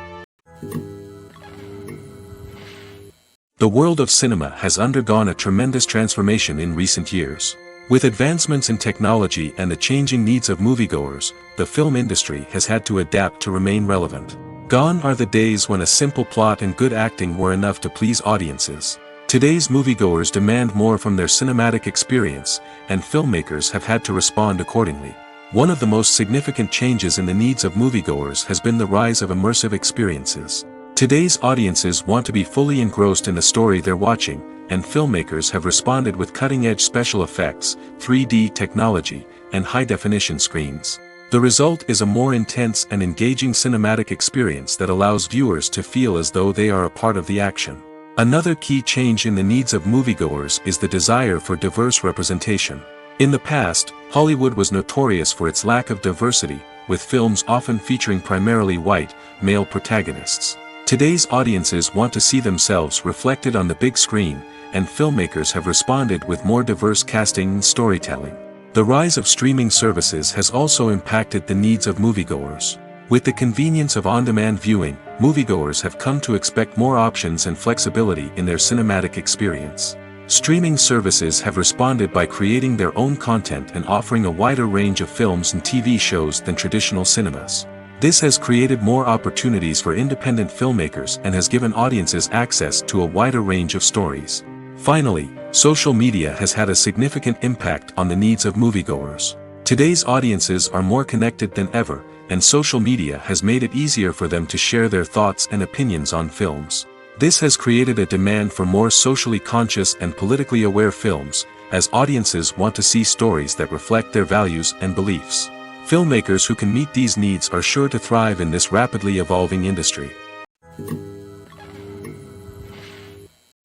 S1: The world of cinema has undergone a tremendous transformation in recent years. With advancements in technology and the changing needs of moviegoers, the film industry has had to adapt to remain relevant. Gone are the days when a simple plot and good acting were enough to please audiences. Today's moviegoers demand more from their cinematic experience, and filmmakers have had to respond accordingly. One of the most significant changes in the needs of moviegoers has been the rise of immersive experiences. Today's audiences want to be fully engrossed in the story they're watching, and filmmakers have responded with cutting-edge special effects, 3D technology, and high-definition screens. The result is a more intense and engaging cinematic experience that allows viewers to feel as though they are a part of the action. Another key change in the needs of moviegoers is the desire for diverse representation. In the past, Hollywood was notorious for its lack of diversity, with films often featuring primarily white, male protagonists. Today's audiences want to see themselves reflected on the big screen, and filmmakers have responded with more diverse casting and storytelling. The rise of streaming services has also impacted the needs of moviegoers. With the convenience of on-demand viewing, moviegoers have come to expect more options and flexibility in their cinematic experience. Streaming services have responded by creating their own content and offering a wider range of films and TV shows than traditional cinemas. This has created more opportunities for independent filmmakers and has given audiences access to a wider range of stories. Finally, social media has had a significant impact on the needs of moviegoers. Today's audiences are more connected than ever, and social media has made it easier for them to share their thoughts and opinions on films. This has created a demand for more socially conscious and politically aware films, as audiences want to see stories that reflect their values and beliefs. Filmmakers who can meet these needs are sure to thrive in this rapidly evolving industry.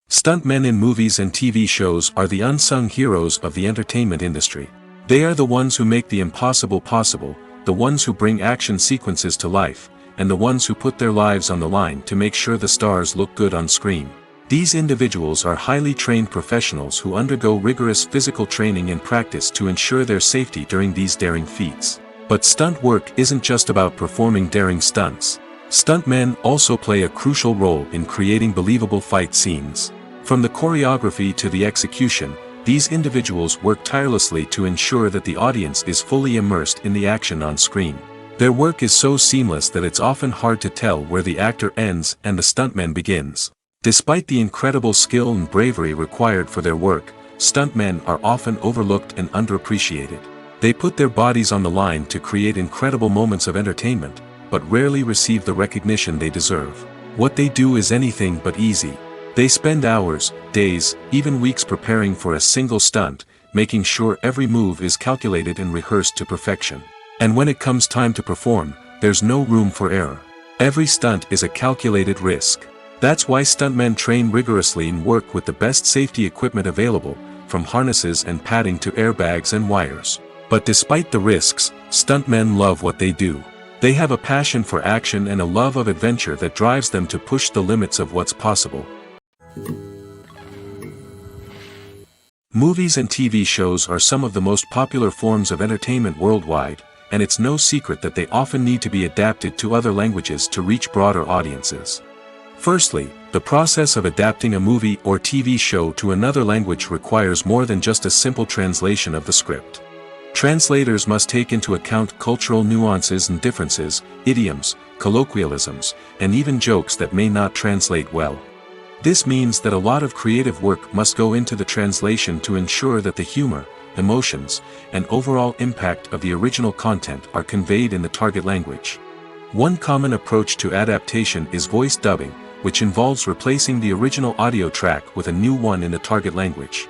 S1: Stuntmen in movies and TV shows are the unsung heroes of the entertainment industry. They are the ones who make the impossible possible, the ones who bring action sequences to life, and the ones who put their lives on the line to make sure the stars look good on screen. These individuals are highly trained professionals who undergo rigorous physical training and practice to ensure their safety during these daring feats. But stunt work isn't just about performing daring stunts. Stuntmen also play a crucial role in creating believable fight scenes. From the choreography to the execution, these individuals work tirelessly to ensure that the audience is fully immersed in the action on screen. Their work is so seamless that it's often hard to tell where the actor ends and the stuntman begins. Despite the incredible skill and bravery required for their work, stuntmen are often overlooked and underappreciated. They put their bodies on the line to create incredible moments of entertainment, but rarely receive the recognition they deserve. What they do is anything but easy. They spend hours, days, even weeks preparing for a single stunt, making sure every move is calculated and rehearsed to perfection. And when it comes time to perform, there's no room for error. Every stunt is a calculated risk. That's why stuntmen train rigorously and work with the best safety equipment available, from harnesses and padding to airbags and wires. But despite the risks, stuntmen love what they do. They have a passion for action and a love of adventure that drives them to push the limits of what's possible. Movies and TV shows are some of the most popular forms of entertainment worldwide, and it's no secret that they often need to be adapted to other languages to reach broader audiences. Firstly, the process of adapting a movie or TV show to another language requires more than just a simple translation of the script. Translators must take into account cultural nuances and differences, idioms, colloquialisms, and even jokes that may not translate well. This means that a lot of creative work must go into the translation to ensure that the humor, emotions, and overall impact of the original content are conveyed in the target language. One common approach to adaptation is voice dubbing, which involves replacing the original audio track with a new one in the target language.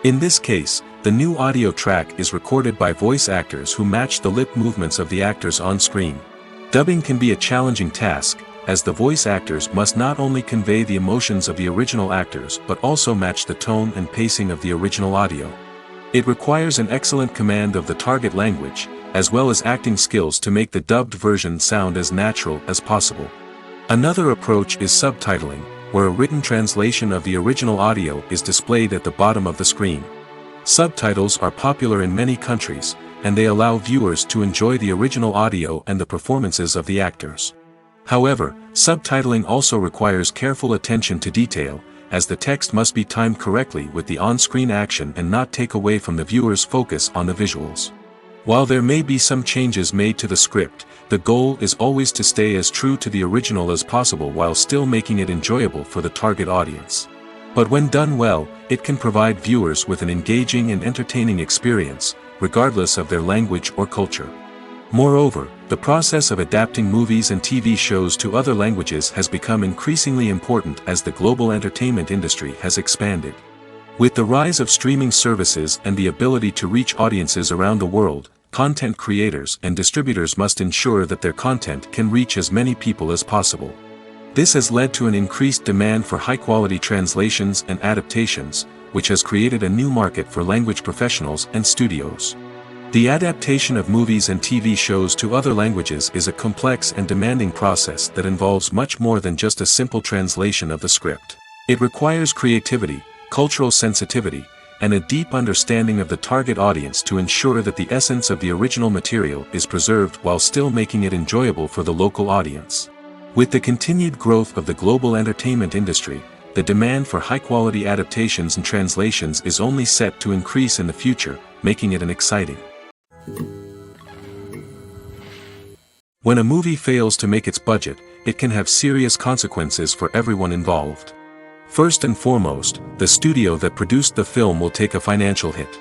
S1: In this case, the new audio track is recorded by voice actors who match the lip movements of the actors on screen. Dubbing can be a challenging task, as the voice actors must not only convey the emotions of the original actors but also match the tone and pacing of the original audio. It requires an excellent command of the target language, as well as acting skills to make the dubbed version sound as natural as possible. Another approach is subtitling, where a written translation of the original audio is displayed at the bottom of the screen. Subtitles are popular in many countries, and they allow viewers to enjoy the original audio and the performances of the actors. However, subtitling also requires careful attention to detail, as the text must be timed correctly with the on-screen action and not take away from the viewer's focus on the visuals. While there may be some changes made to the script, the goal is always to stay as true to the original as possible while still making it enjoyable for the target audience. But when done well, it can provide viewers with an engaging and entertaining experience, regardless of their language or culture. Moreover, the process of adapting movies and TV shows to other languages has become increasingly important as the global entertainment industry has expanded. With the rise of streaming services and the ability to reach audiences around the world, content creators and distributors must ensure that their content can reach as many people as possible. This has led to an increased demand for high-quality translations and adaptations, which has created a new market for language professionals and studios. The adaptation of movies and TV shows to other languages is a complex and demanding process that involves much more than just a simple translation of the script. It requires creativity, cultural sensitivity, and a deep understanding of the target audience to ensure that the essence of the original material is preserved while still making it enjoyable for the local audience. With the continued growth of the global entertainment industry, the demand for high-quality adaptations and translations is only set to increase in the future, making it an exciting. When a movie fails to make its budget, it can have serious consequences for everyone involved. First and foremost, the studio that produced the film will take a financial hit.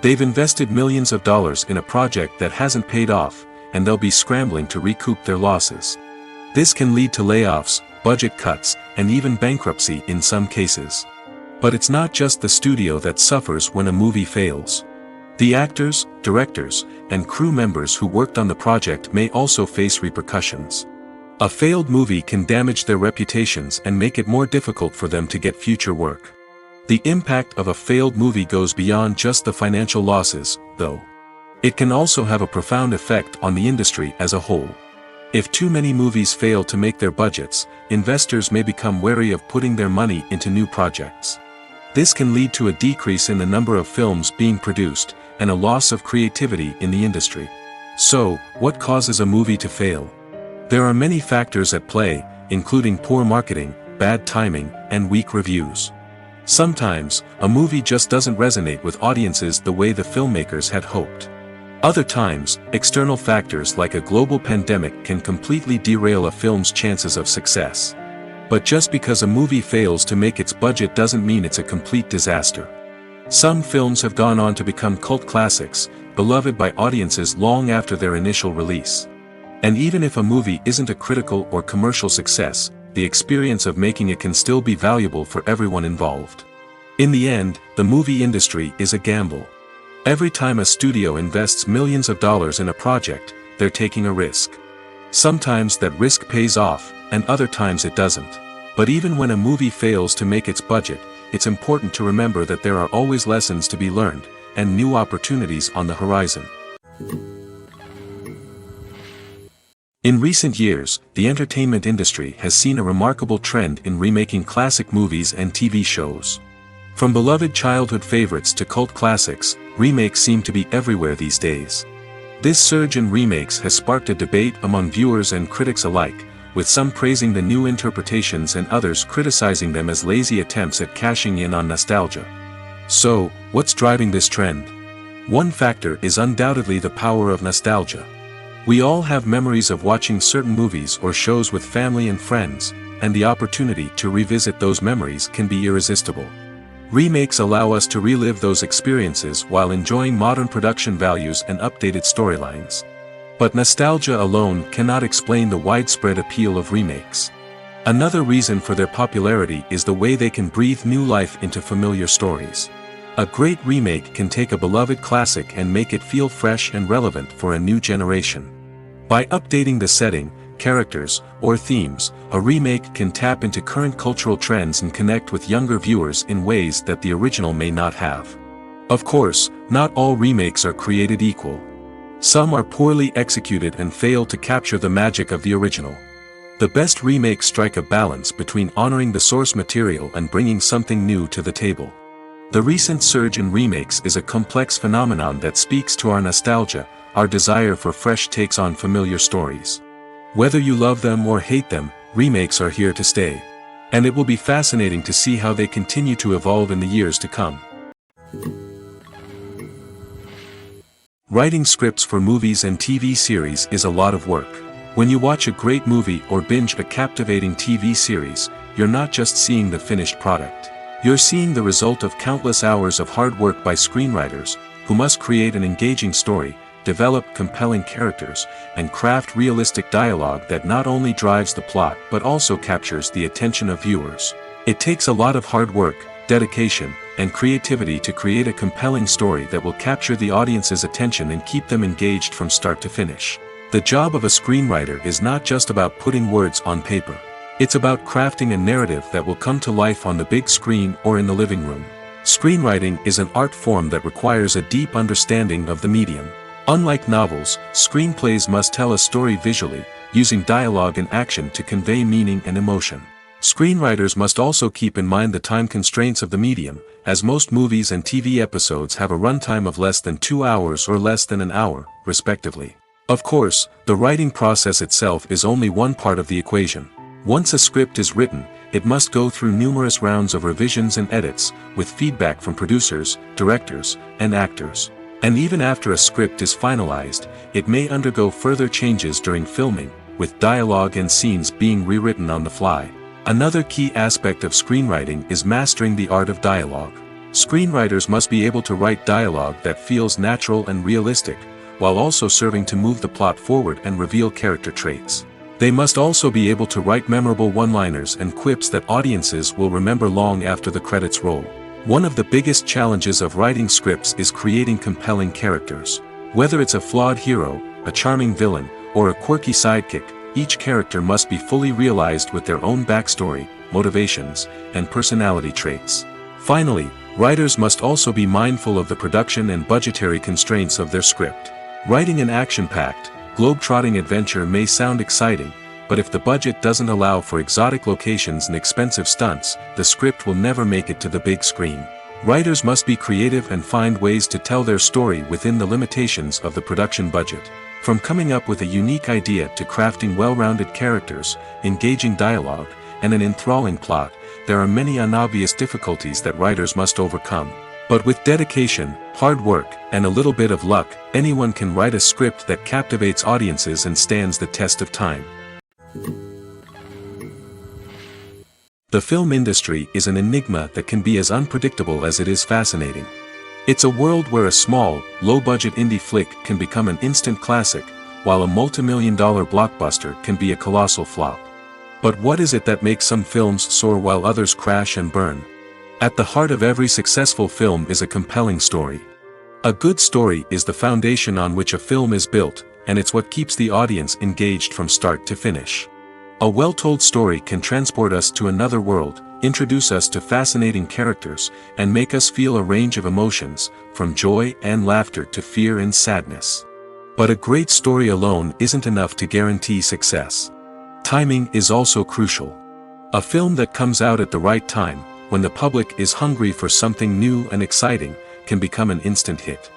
S1: They've invested millions of dollars in a project that hasn't paid off, and they'll be scrambling to recoup their losses. This can lead to layoffs, budget cuts, and even bankruptcy in some cases. But it's not just the studio that suffers when a movie fails. The actors, directors, and crew members who worked on the project may also face repercussions. A failed movie can damage their reputations and make it more difficult for them to get future work. The impact of a failed movie goes beyond just the financial losses, though. It can also have a profound effect on the industry as a whole. If too many movies fail to make their budgets, investors may become wary of putting their money into new projects. This can lead to a decrease in the number of films being produced, and a loss of creativity in the industry. So, what causes a movie to fail? There are many factors at play, including poor marketing, bad timing, and weak reviews. Sometimes, a movie just doesn't resonate with audiences the way the filmmakers had hoped. Other times, external factors like a global pandemic can completely derail a film's chances of success. But just because a movie fails to make its budget doesn't mean it's a complete disaster. Some films have gone on to become cult classics, beloved by audiences long after their initial release. And even if a movie isn't a critical or commercial success, the experience of making it can still be valuable for everyone involved. In the end, the movie industry is a gamble. Every time a studio invests millions of dollars in a project, they're taking a risk. Sometimes that risk pays off, and other times it doesn't. But even when a movie fails to make its budget, it's important to remember that there are always lessons to be learned, and new opportunities on the horizon. In recent years, the entertainment industry has seen a remarkable trend in remaking classic movies and TV shows. From beloved childhood favorites to cult classics, remakes seem to be everywhere these days. This surge in remakes has sparked a debate among viewers and critics alike, with some praising the new interpretations and others criticizing them as lazy attempts at cashing in on nostalgia. So, what's driving this trend? One factor is undoubtedly the power of nostalgia. We all have memories of watching certain movies or shows with family and friends, and the opportunity to revisit those memories can be irresistible. Remakes allow us to relive those experiences while enjoying modern production values and updated storylines. But nostalgia alone cannot explain the widespread appeal of remakes. Another reason for their popularity is the way they can breathe new life into familiar stories. A great remake can take a beloved classic and make it feel fresh and relevant for a new generation. By updating the setting, characters, or themes, a remake can tap into current cultural trends and connect with younger viewers in ways that the original may not have. Of course, not all remakes are created equal. Some are poorly executed and fail to capture the magic of the original. The best remakes strike a balance between honoring the source material and bringing something new to the table. The recent surge in remakes is a complex phenomenon that speaks to our nostalgia, our desire for fresh takes on familiar stories. Whether you love them or hate them, remakes are here to stay. And it will be fascinating to see how they continue to evolve in the years to come. Writing scripts for movies and TV series is a lot of work. When you watch a great movie or binge a captivating TV series, you're not just seeing the finished product. You're seeing the result of countless hours of hard work by screenwriters, who must create an engaging story, develop compelling characters, and craft realistic dialogue that not only drives the plot but also captures the attention of viewers. It takes a lot of hard work, dedication, and creativity to create a compelling story that will capture the audience's attention and keep them engaged from start to finish. The job of a screenwriter is not just about putting words on paper. It's about crafting a narrative that will come to life on the big screen or in the living room. Screenwriting is an art form that requires a deep understanding of the medium. Unlike novels, screenplays must tell a story visually, using dialogue and action to convey meaning and emotion. Screenwriters must also keep in mind the time constraints of the medium, as most movies and TV episodes have a runtime of less than 2 hours or less than an hour, respectively. Of course, the writing process itself is only one part of the equation. Once a script is written, it must go through numerous rounds of revisions and edits, with feedback from producers, directors, and actors. And even after a script is finalized, it may undergo further changes during filming, with dialogue and scenes being rewritten on the fly. Another key aspect of screenwriting is mastering the art of dialogue. Screenwriters must be able to write dialogue that feels natural and realistic, while also serving to move the plot forward and reveal character traits. They must also be able to write memorable one-liners and quips that audiences will remember long after the credits roll. One of the biggest challenges of writing scripts is creating compelling characters. Whether it's a flawed hero, a charming villain, or a quirky sidekick, each character must be fully realized with their own backstory, motivations, and personality traits. Finally, writers must also be mindful of the production and budgetary constraints of their script. Writing an action-packed, globe-trotting adventure may sound exciting, but if the budget doesn't allow for exotic locations and expensive stunts, the script will never make it to the big screen. Writers must be creative and find ways to tell their story within the limitations of the production budget. From coming up with a unique idea to crafting well-rounded characters, engaging dialogue, and an enthralling plot, there are many unobvious difficulties that writers must overcome. But with dedication, hard work, and a little bit of luck, anyone can write a script that captivates audiences and stands the test of time. The film industry is an enigma that can be as unpredictable as it is fascinating. It's a world where a small, low-budget indie flick can become an instant classic, while a multi-million-dollar blockbuster can be a colossal flop. But what is it that makes some films soar while others crash and burn? At the heart of every successful film is a compelling story. A good story is the foundation on which a film is built, and it's what keeps the audience engaged from start to finish. A well-told story can transport us to another world, introduce us to fascinating characters, and make us feel a range of emotions, from joy and laughter to fear and sadness. But a great story alone isn't enough to guarantee success. Timing is also crucial. A film that comes out at the right time, when the public is hungry for something new and exciting, can become an instant hit.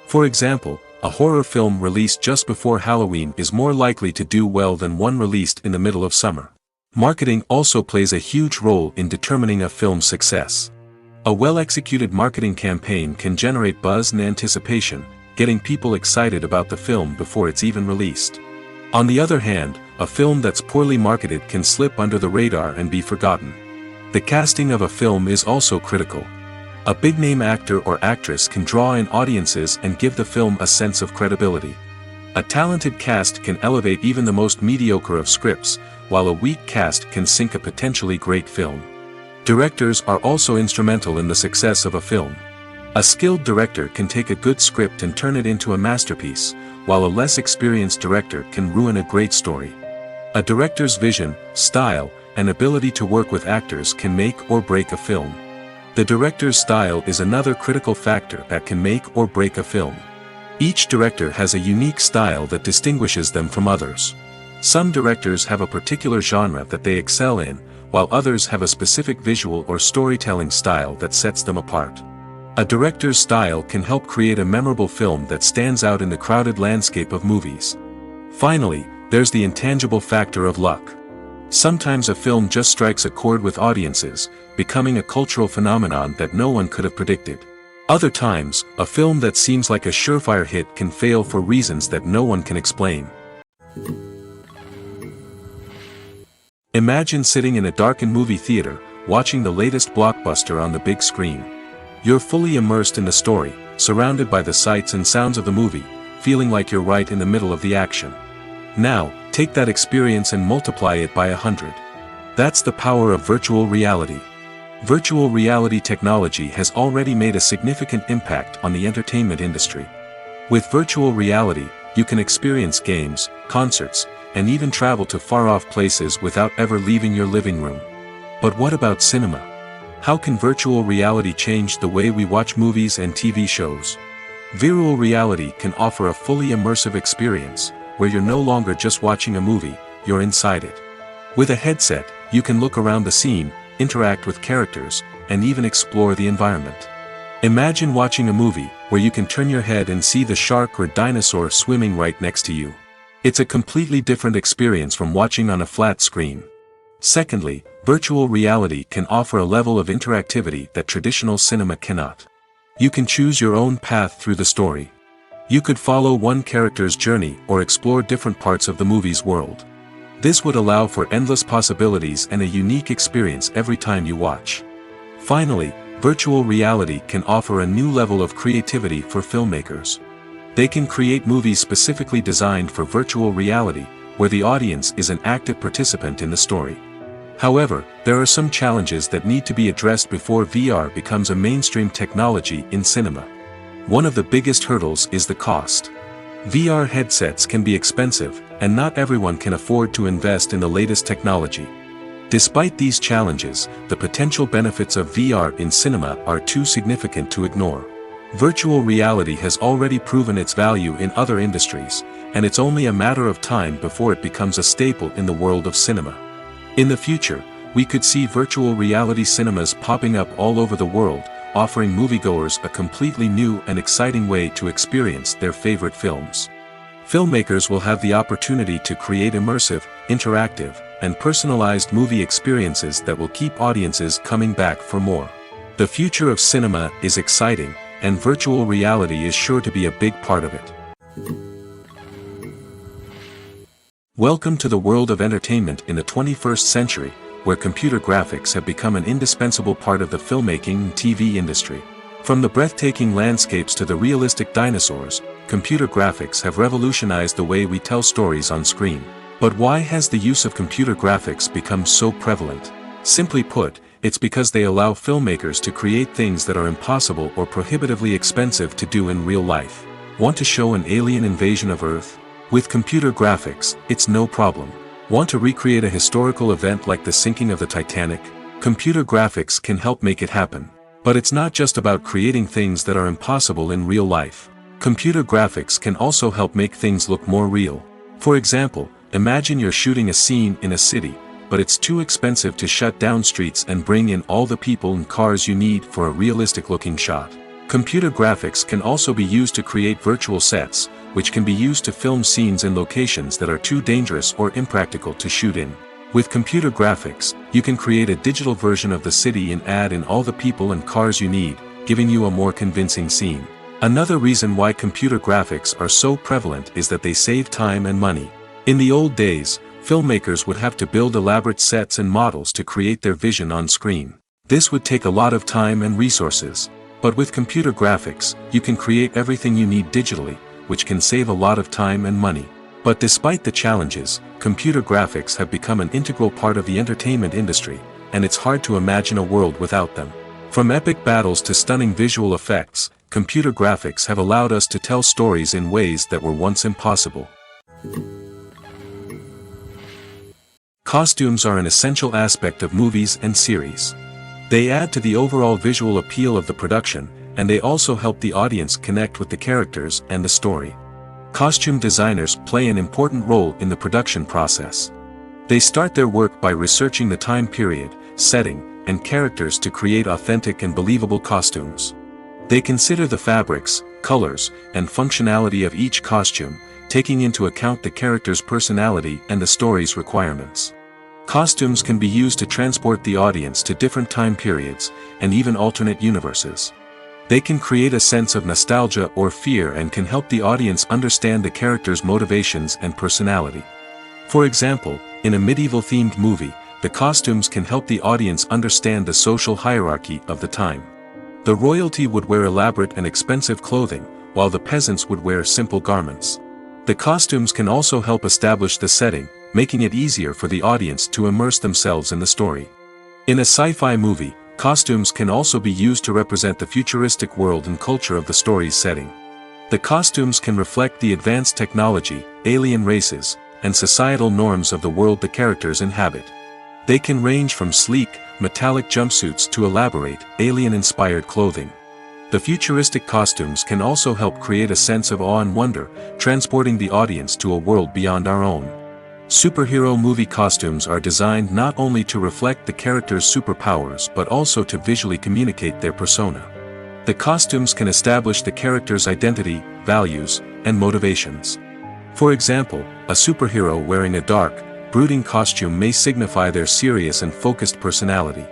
S1: For example, A horror film released just before Halloween is more likely to do well than one released in the middle of summer. Marketing also plays a huge role in determining a film's success. A well-executed marketing campaign can generate buzz and anticipation, getting people excited about the film before it's even released. On the other hand, a film that's poorly marketed can slip under the radar and be forgotten. The casting of a film is also critical. A big-name actor or actress can draw in audiences and give the film a sense of credibility. A talented cast can elevate even the most mediocre of scripts, while a weak cast can sink a potentially great film. Directors are also instrumental in the success of a film. A skilled director can take a good script and turn it into a masterpiece, while a less experienced director can ruin a great story. A director's vision, style, and ability to work with actors can make or break a film. The director's style is another critical factor that can make or break a film. Each director has a unique style that distinguishes them from others. Some directors have a particular genre that they excel in, while others have a specific visual or storytelling style that sets them apart. A director's style can help create a memorable film that stands out in the crowded landscape of movies. Finally, there's the intangible factor of luck. Sometimes a film just strikes a chord with audiences, becoming a cultural phenomenon that no one could have predicted. Other times, a film that seems like a surefire hit can fail for reasons that no one can explain. Imagine sitting in a darkened movie theater, watching the latest blockbuster on the big screen. You're fully immersed in the story, surrounded by the sights and sounds of the movie, feeling like you're right in the middle of the action. Now, take that experience and multiply it by 100. That's the power of virtual reality. Virtual reality technology has already made a significant impact on the entertainment industry. With virtual reality, you can experience games, concerts, and even travel to far-off places without ever leaving your living room. But what about cinema? How can virtual reality change the way we watch movies and TV shows? Virtual reality can offer a fully immersive experience, where you're no longer just watching a movie, you're inside it. With a headset, you can look around the scene, interact with characters, and even explore the environment. Imagine watching a movie where you can turn your head and see the shark or dinosaur swimming right next to you. It's a completely different experience from watching on a flat screen. Secondly, virtual reality can offer a level of interactivity that traditional cinema cannot. You can choose your own path through the story. You could follow one character's journey or explore different parts of the movie's world. This would allow for endless possibilities and a unique experience every time you watch. Finally, virtual reality can offer a new level of creativity for filmmakers. They can create movies specifically designed for virtual reality, where the audience is an active participant in the story. However, there are some challenges that need to be addressed before VR becomes a mainstream technology in cinema. One of the biggest hurdles is the cost. VR headsets can be expensive, and not everyone can afford to invest in the latest technology. Despite these challenges, the potential benefits of VR in cinema are too significant to ignore. Virtual reality has already proven its value in other industries, and it's only a matter of time before it becomes a staple in the world of cinema. In the future, we could see virtual reality cinemas popping up all over the world, offering moviegoers a completely new and exciting way to experience their favorite films. Filmmakers will have the opportunity to create immersive, interactive, and personalized movie experiences that will keep audiences coming back for more. The future of cinema is exciting, and virtual reality is sure to be a big part of it. Welcome to the world of entertainment in the 21st century, where computer graphics have become an indispensable part of the filmmaking and TV industry. From the breathtaking landscapes to the realistic dinosaurs, computer graphics have revolutionized the way we tell stories on screen. But why has the use of computer graphics become so prevalent? Simply put, it's because they allow filmmakers to create things that are impossible or prohibitively expensive to do in real life. Want to show an alien invasion of Earth? With computer graphics, it's no problem. Want to recreate a historical event like the sinking of the Titanic? Computer graphics can help make it happen. But it's not just about creating things that are impossible in real life. Computer graphics can also help make things look more real. For example, imagine you're shooting a scene in a city, but it's too expensive to shut down streets and bring in all the people and cars you need for a realistic-looking shot. Computer graphics can also be used to create virtual sets, which can be used to film scenes in locations that are too dangerous or impractical to shoot in. With computer graphics, you can create a digital version of the city and add in all the people and cars you need, giving you a more convincing scene. Another reason why computer graphics are so prevalent is that they save time and money. In the old days, filmmakers would have to build elaborate sets and models to create their vision on screen. This would take a lot of time and resources. But with computer graphics, you can create everything you need digitally, which can save a lot of time and money. But despite the challenges, computer graphics have become an integral part of the entertainment industry, and it's hard to imagine a world without them. From epic battles to stunning visual effects, computer graphics have allowed us to tell stories in ways that were once impossible. Costumes are an essential aspect of movies and series. They add to the overall visual appeal of the production, and they also help the audience connect with the characters and the story. Costume designers play an important role in the production process. They start their work by researching the time period, setting, and characters to create authentic and believable costumes. They consider the fabrics, colors, and functionality of each costume, taking into account the character's personality and the story's requirements. Costumes can be used to transport the audience to different time periods, and even alternate universes. They can create a sense of nostalgia or fear and can help the audience understand the character's motivations and personality. For example, in a medieval-themed movie, the costumes can help the audience understand the social hierarchy of the time. The royalty would wear elaborate and expensive clothing, while the peasants would wear simple garments. The costumes can also help establish the setting, making it easier for the audience to immerse themselves in the story. In a sci-fi movie, costumes can also be used to represent the futuristic world and culture of the story's setting. The costumes can reflect the advanced technology, alien races, and societal norms of the world the characters inhabit. They can range from sleek, metallic jumpsuits to elaborate, alien-inspired clothing. The futuristic costumes can also help create a sense of awe and wonder, transporting the audience to a world beyond our own. Superhero movie costumes are designed not only to reflect the character's superpowers but also to visually communicate their persona. The costumes can establish the character's identity, values, and motivations. For example, a superhero wearing a dark, brooding costume may signify their serious and focused personality.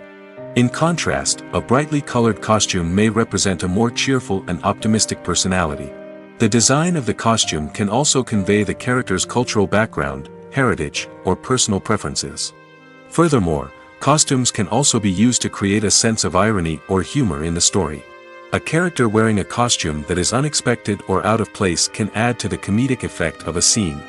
S1: In contrast, a brightly colored costume may represent a more cheerful and optimistic personality. The design of the costume can also convey the character's cultural background, heritage, or personal preferences. Furthermore, costumes can also be used to create a sense of irony or humor in the story. A character wearing a costume that is unexpected or out of place can add to the comedic effect of a scene.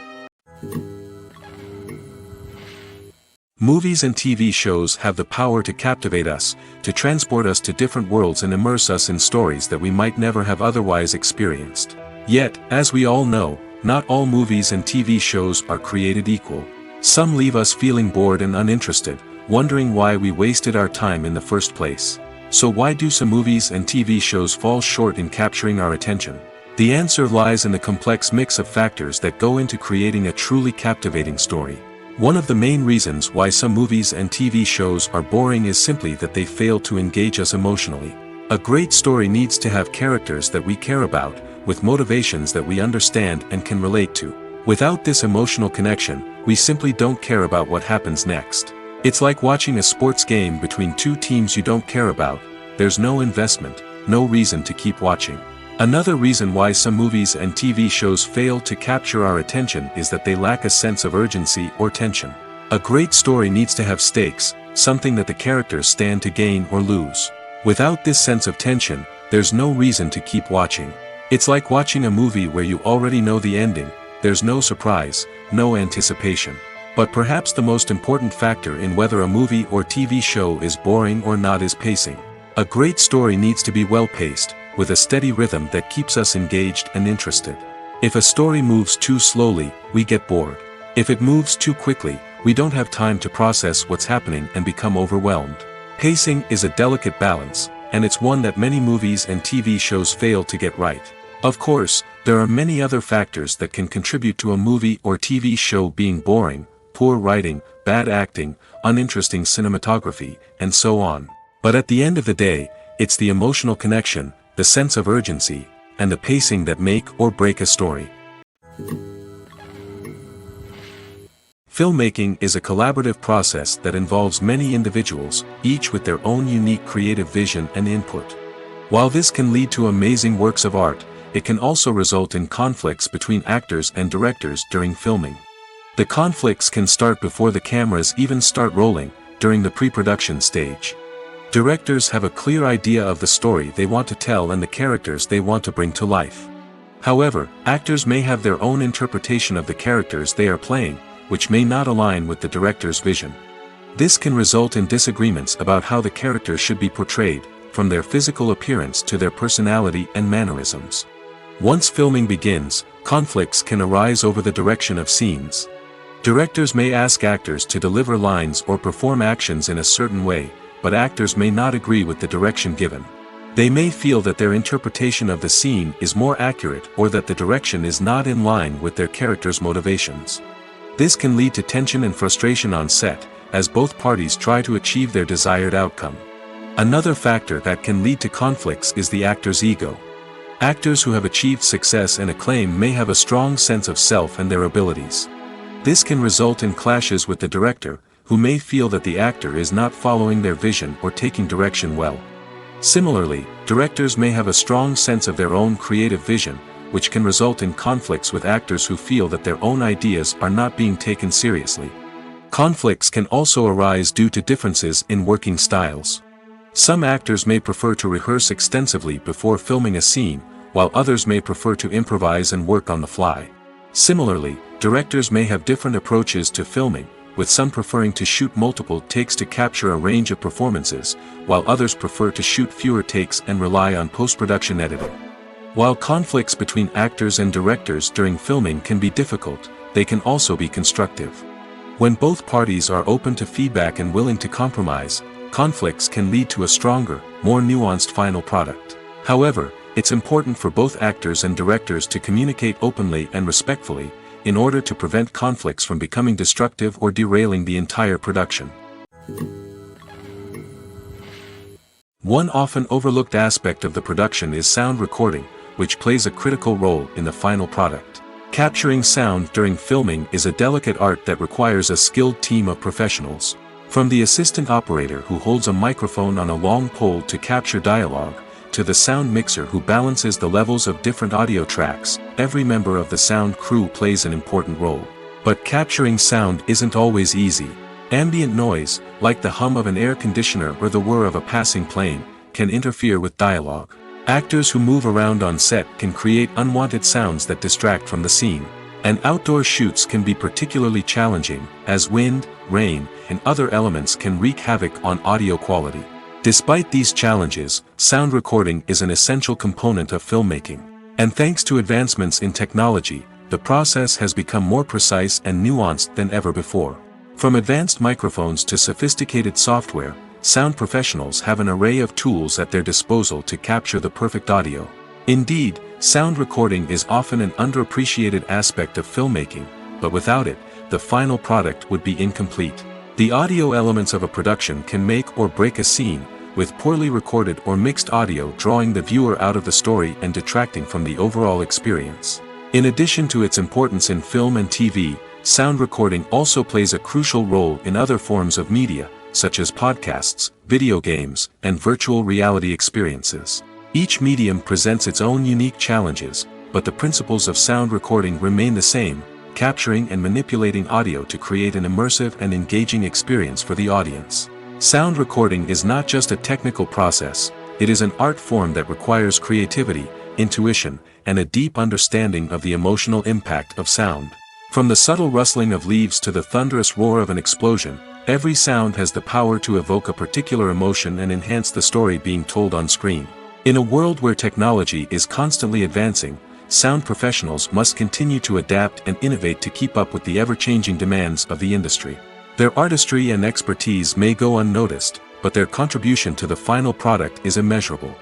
S1: Movies and TV shows have the power to captivate us, to transport us to different worlds and immerse us in stories that we might never have otherwise experienced. Yet, as we all know, not all movies and TV shows are created equal. Some leave us feeling bored and uninterested, wondering why we wasted our time in the first place. So why do some movies and TV shows fall short in capturing our attention? The answer lies in the complex mix of factors that go into creating a truly captivating story. One of the main reasons why some movies and TV shows are boring is simply that they fail to engage us emotionally. A great story needs to have characters that we care about, with motivations that we understand and can relate to. Without this emotional connection, we simply don't care about what happens next. It's like watching a sports game between two teams you don't care about. There's no investment, no reason to keep watching. Another reason why some movies and TV shows fail to capture our attention is that they lack a sense of urgency or tension. A great story needs to have stakes, something that the characters stand to gain or lose. Without this sense of tension, there's no reason to keep watching. It's like watching a movie where you already know the ending. There's no surprise, no anticipation. But perhaps the most important factor in whether a movie or TV show is boring or not is pacing. A great story needs to be well-paced, with a steady rhythm that keeps us engaged and interested. If a story moves too slowly, we get bored. If it moves too quickly, we don't have time to process what's happening and become overwhelmed. Pacing is a delicate balance, and it's one that many movies and TV shows fail to get right. Of course, there are many other factors that can contribute to a movie or TV show being boring: poor writing, bad acting, uninteresting cinematography, and so on. But at the end of the day, it's the emotional connection, the sense of urgency, and the pacing that make or break a story. Filmmaking is a collaborative process that involves many individuals, each with their own unique creative vision and input. While this can lead to amazing works of art, it can also result in conflicts between actors and directors during filming. The conflicts can start before the cameras even start rolling, during the pre-production stage. Directors have a clear idea of the story they want to tell and the characters they want to bring to life. However, actors may have their own interpretation of the characters they are playing, which may not align with the director's vision. This can result in disagreements about how the characters should be portrayed, from their physical appearance to their personality and mannerisms. Once filming begins, conflicts can arise over the direction of scenes. Directors may ask actors to deliver lines or perform actions in a certain way, but actors may not agree with the direction given. They may feel that their interpretation of the scene is more accurate or that the direction is not in line with their character's motivations. This can lead to tension and frustration on set, as both parties try to achieve their desired outcome. Another factor that can lead to conflicts is the actor's ego. Actors who have achieved success and acclaim may have a strong sense of self and their abilities. This can result in clashes with the director, who may feel that the actor is not following their vision or taking direction well. Similarly, directors may have a strong sense of their own creative vision, which can result in conflicts with actors who feel that their own ideas are not being taken seriously. Conflicts can also arise due to differences in working styles. Some actors may prefer to rehearse extensively before filming a scene, while others may prefer to improvise and work on the fly. Similarly, directors may have different approaches to filming, with some preferring to shoot multiple takes to capture a range of performances, while others prefer to shoot fewer takes and rely on post-production editing. While conflicts between actors and directors during filming can be difficult, they can also be constructive. When both parties are open to feedback and willing to compromise, conflicts can lead to a stronger, more nuanced final product. However, it's important for both actors and directors to communicate openly and respectfully, in order to prevent conflicts from becoming destructive or derailing the entire production. One often overlooked aspect of the production is sound recording, which plays a critical role in the final product. Capturing sound during filming is a delicate art that requires a skilled team of professionals. From the assistant operator who holds a microphone on a long pole to capture dialogue, to the sound mixer who balances the levels of different audio tracks, every member of the sound crew plays an important role. But capturing sound isn't always easy. Ambient noise, like the hum of an air conditioner or the whir of a passing plane, can interfere with dialogue. Actors who move around on set can create unwanted sounds that distract from the scene. And outdoor shoots can be particularly challenging, as wind, rain, and other elements can wreak havoc on audio quality. Despite these challenges, sound recording is an essential component of filmmaking. And thanks to advancements in technology, the process has become more precise and nuanced than ever before. From advanced microphones to sophisticated software, sound professionals have an array of tools at their disposal to capture the perfect audio. Indeed, sound recording is often an underappreciated aspect of filmmaking, but without it, the final product would be incomplete. The audio elements of a production can make or break a scene, with poorly recorded or mixed audio drawing the viewer out of the story and detracting from the overall experience. In addition to its importance in film and TV, sound recording also plays a crucial role in other forms of media, such as podcasts, video games, and virtual reality experiences. Each medium presents its own unique challenges, but the principles of sound recording remain the same, capturing and manipulating audio to create an immersive and engaging experience for the audience. Sound recording is not just a technical process, it is an art form that requires creativity, intuition, and a deep understanding of the emotional impact of sound. From the subtle rustling of leaves to the thunderous roar of an explosion, every sound has the power to evoke a particular emotion and enhance the story being told on screen. In a world where technology is constantly advancing, sound professionals must continue to adapt and innovate to keep up with the ever-changing demands of the industry. Their artistry and expertise may go unnoticed, but their contribution to the final product is immeasurable.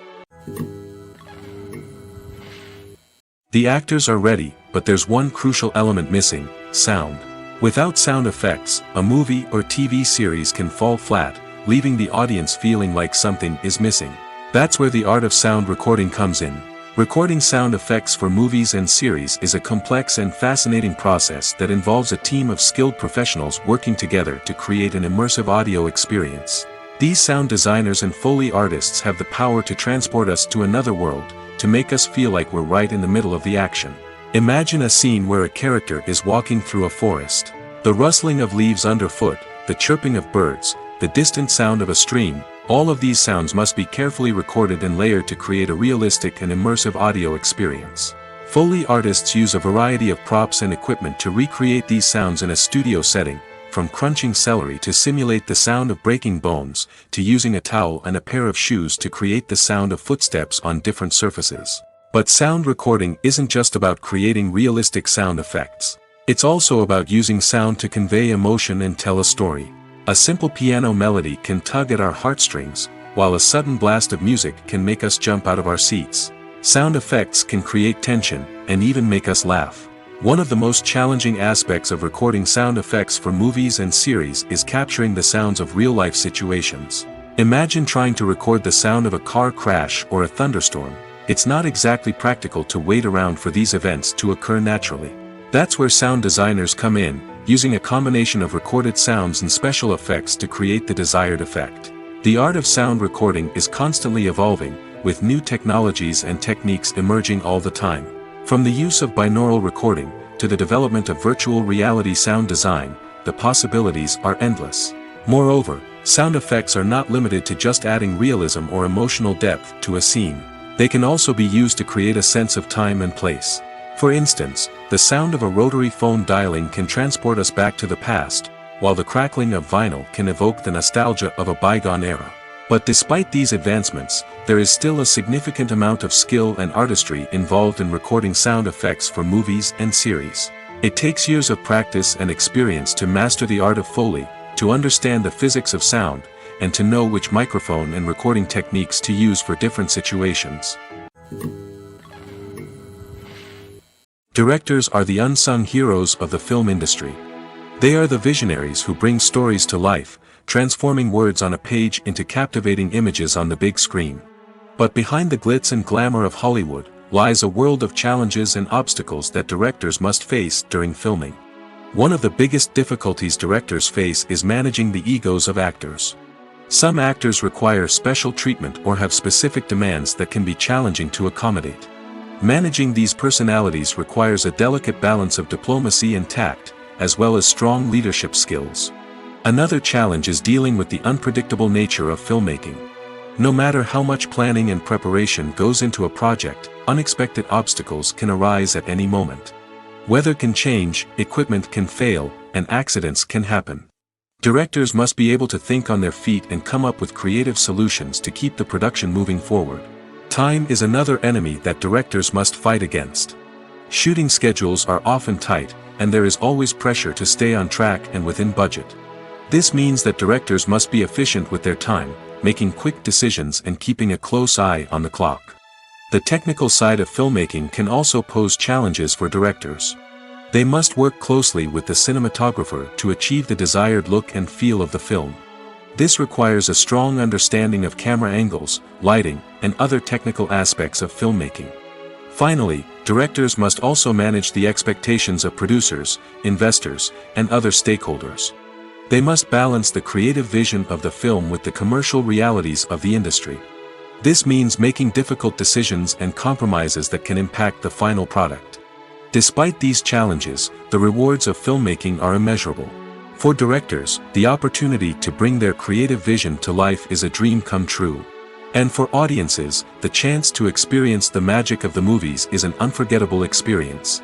S1: The actors are ready, but there's one crucial element missing: sound. Without sound effects, a movie or TV series can fall flat, leaving the audience feeling like something is missing. That's where the art of sound recording comes in. Recording sound effects for movies and series is a complex and fascinating process that involves a team of skilled professionals working together to create an immersive audio experience. These sound designers and Foley artists have the power to transport us to another world, to make us feel like we're right in the middle of the action. Imagine a scene where a character is walking through a forest. The rustling of leaves underfoot, the chirping of birds, the distant sound of a stream, all of these sounds must be carefully recorded and layered to create a realistic and immersive audio experience. Foley artists use a variety of props and equipment to recreate these sounds in a studio setting, from crunching celery to simulate the sound of breaking bones, to using a towel and a pair of shoes to create the sound of footsteps on different surfaces. But sound recording isn't just about creating realistic sound effects. It's also about using sound to convey emotion and tell a story. A simple piano melody can tug at our heartstrings, while a sudden blast of music can make us jump out of our seats. Sound effects can create tension, and even make us laugh. One of the most challenging aspects of recording sound effects for movies and series is capturing the sounds of real-life situations. Imagine trying to record the sound of a car crash or a thunderstorm. It's not exactly practical to wait around for these events to occur naturally. That's where sound designers come in, using a combination of recorded sounds and special effects to create the desired effect. The art of sound recording is constantly evolving, with new technologies and techniques emerging all the time. From the use of binaural recording, to the development of virtual reality sound design, the possibilities are endless. Moreover, sound effects are not limited to just adding realism or emotional depth to a scene. They can also be used to create a sense of time and place. For instance, the sound of a rotary phone dialing can transport us back to the past, while the crackling of vinyl can evoke the nostalgia of a bygone era. But despite these advancements, there is still a significant amount of skill and artistry involved in recording sound effects for movies and series. It takes years of practice and experience to master the art of Foley, to understand the physics of sound, and to know which microphone and recording techniques to use for different situations. Directors are the unsung heroes of the film industry. They are the visionaries who bring stories to life, transforming words on a page into captivating images on the big screen. But behind the glitz and glamour of Hollywood, lies a world of challenges and obstacles that directors must face during filming. One of the biggest difficulties directors face is managing the egos of actors. Some actors require special treatment or have specific demands that can be challenging to accommodate. Managing these personalities requires a delicate balance of diplomacy and tact, as well as strong leadership skills. Another challenge is dealing with the unpredictable nature of filmmaking. No matter how much planning and preparation goes into a project, unexpected obstacles can arise at any moment. Weather can change, equipment can fail, and accidents can happen. Directors must be able to think on their feet and come up with creative solutions to keep the production moving forward. Time is another enemy that directors must fight against. Shooting schedules are often tight, and there is always pressure to stay on track and within budget. This means that directors must be efficient with their time, making quick decisions and keeping a close eye on the clock. The technical side of filmmaking can also pose challenges for directors. They must work closely with the cinematographer to achieve the desired look and feel of the film. This requires a strong understanding of camera angles, lighting, and other technical aspects of filmmaking. Finally, directors must also manage the expectations of producers, investors, and other stakeholders. They must balance the creative vision of the film with the commercial realities of the industry. This means making difficult decisions and compromises that can impact the final product. Despite these challenges, the rewards of filmmaking are immeasurable. For directors, the opportunity to bring their creative vision to life is a dream come true. And for audiences, the chance to experience the magic of the movies is an unforgettable experience.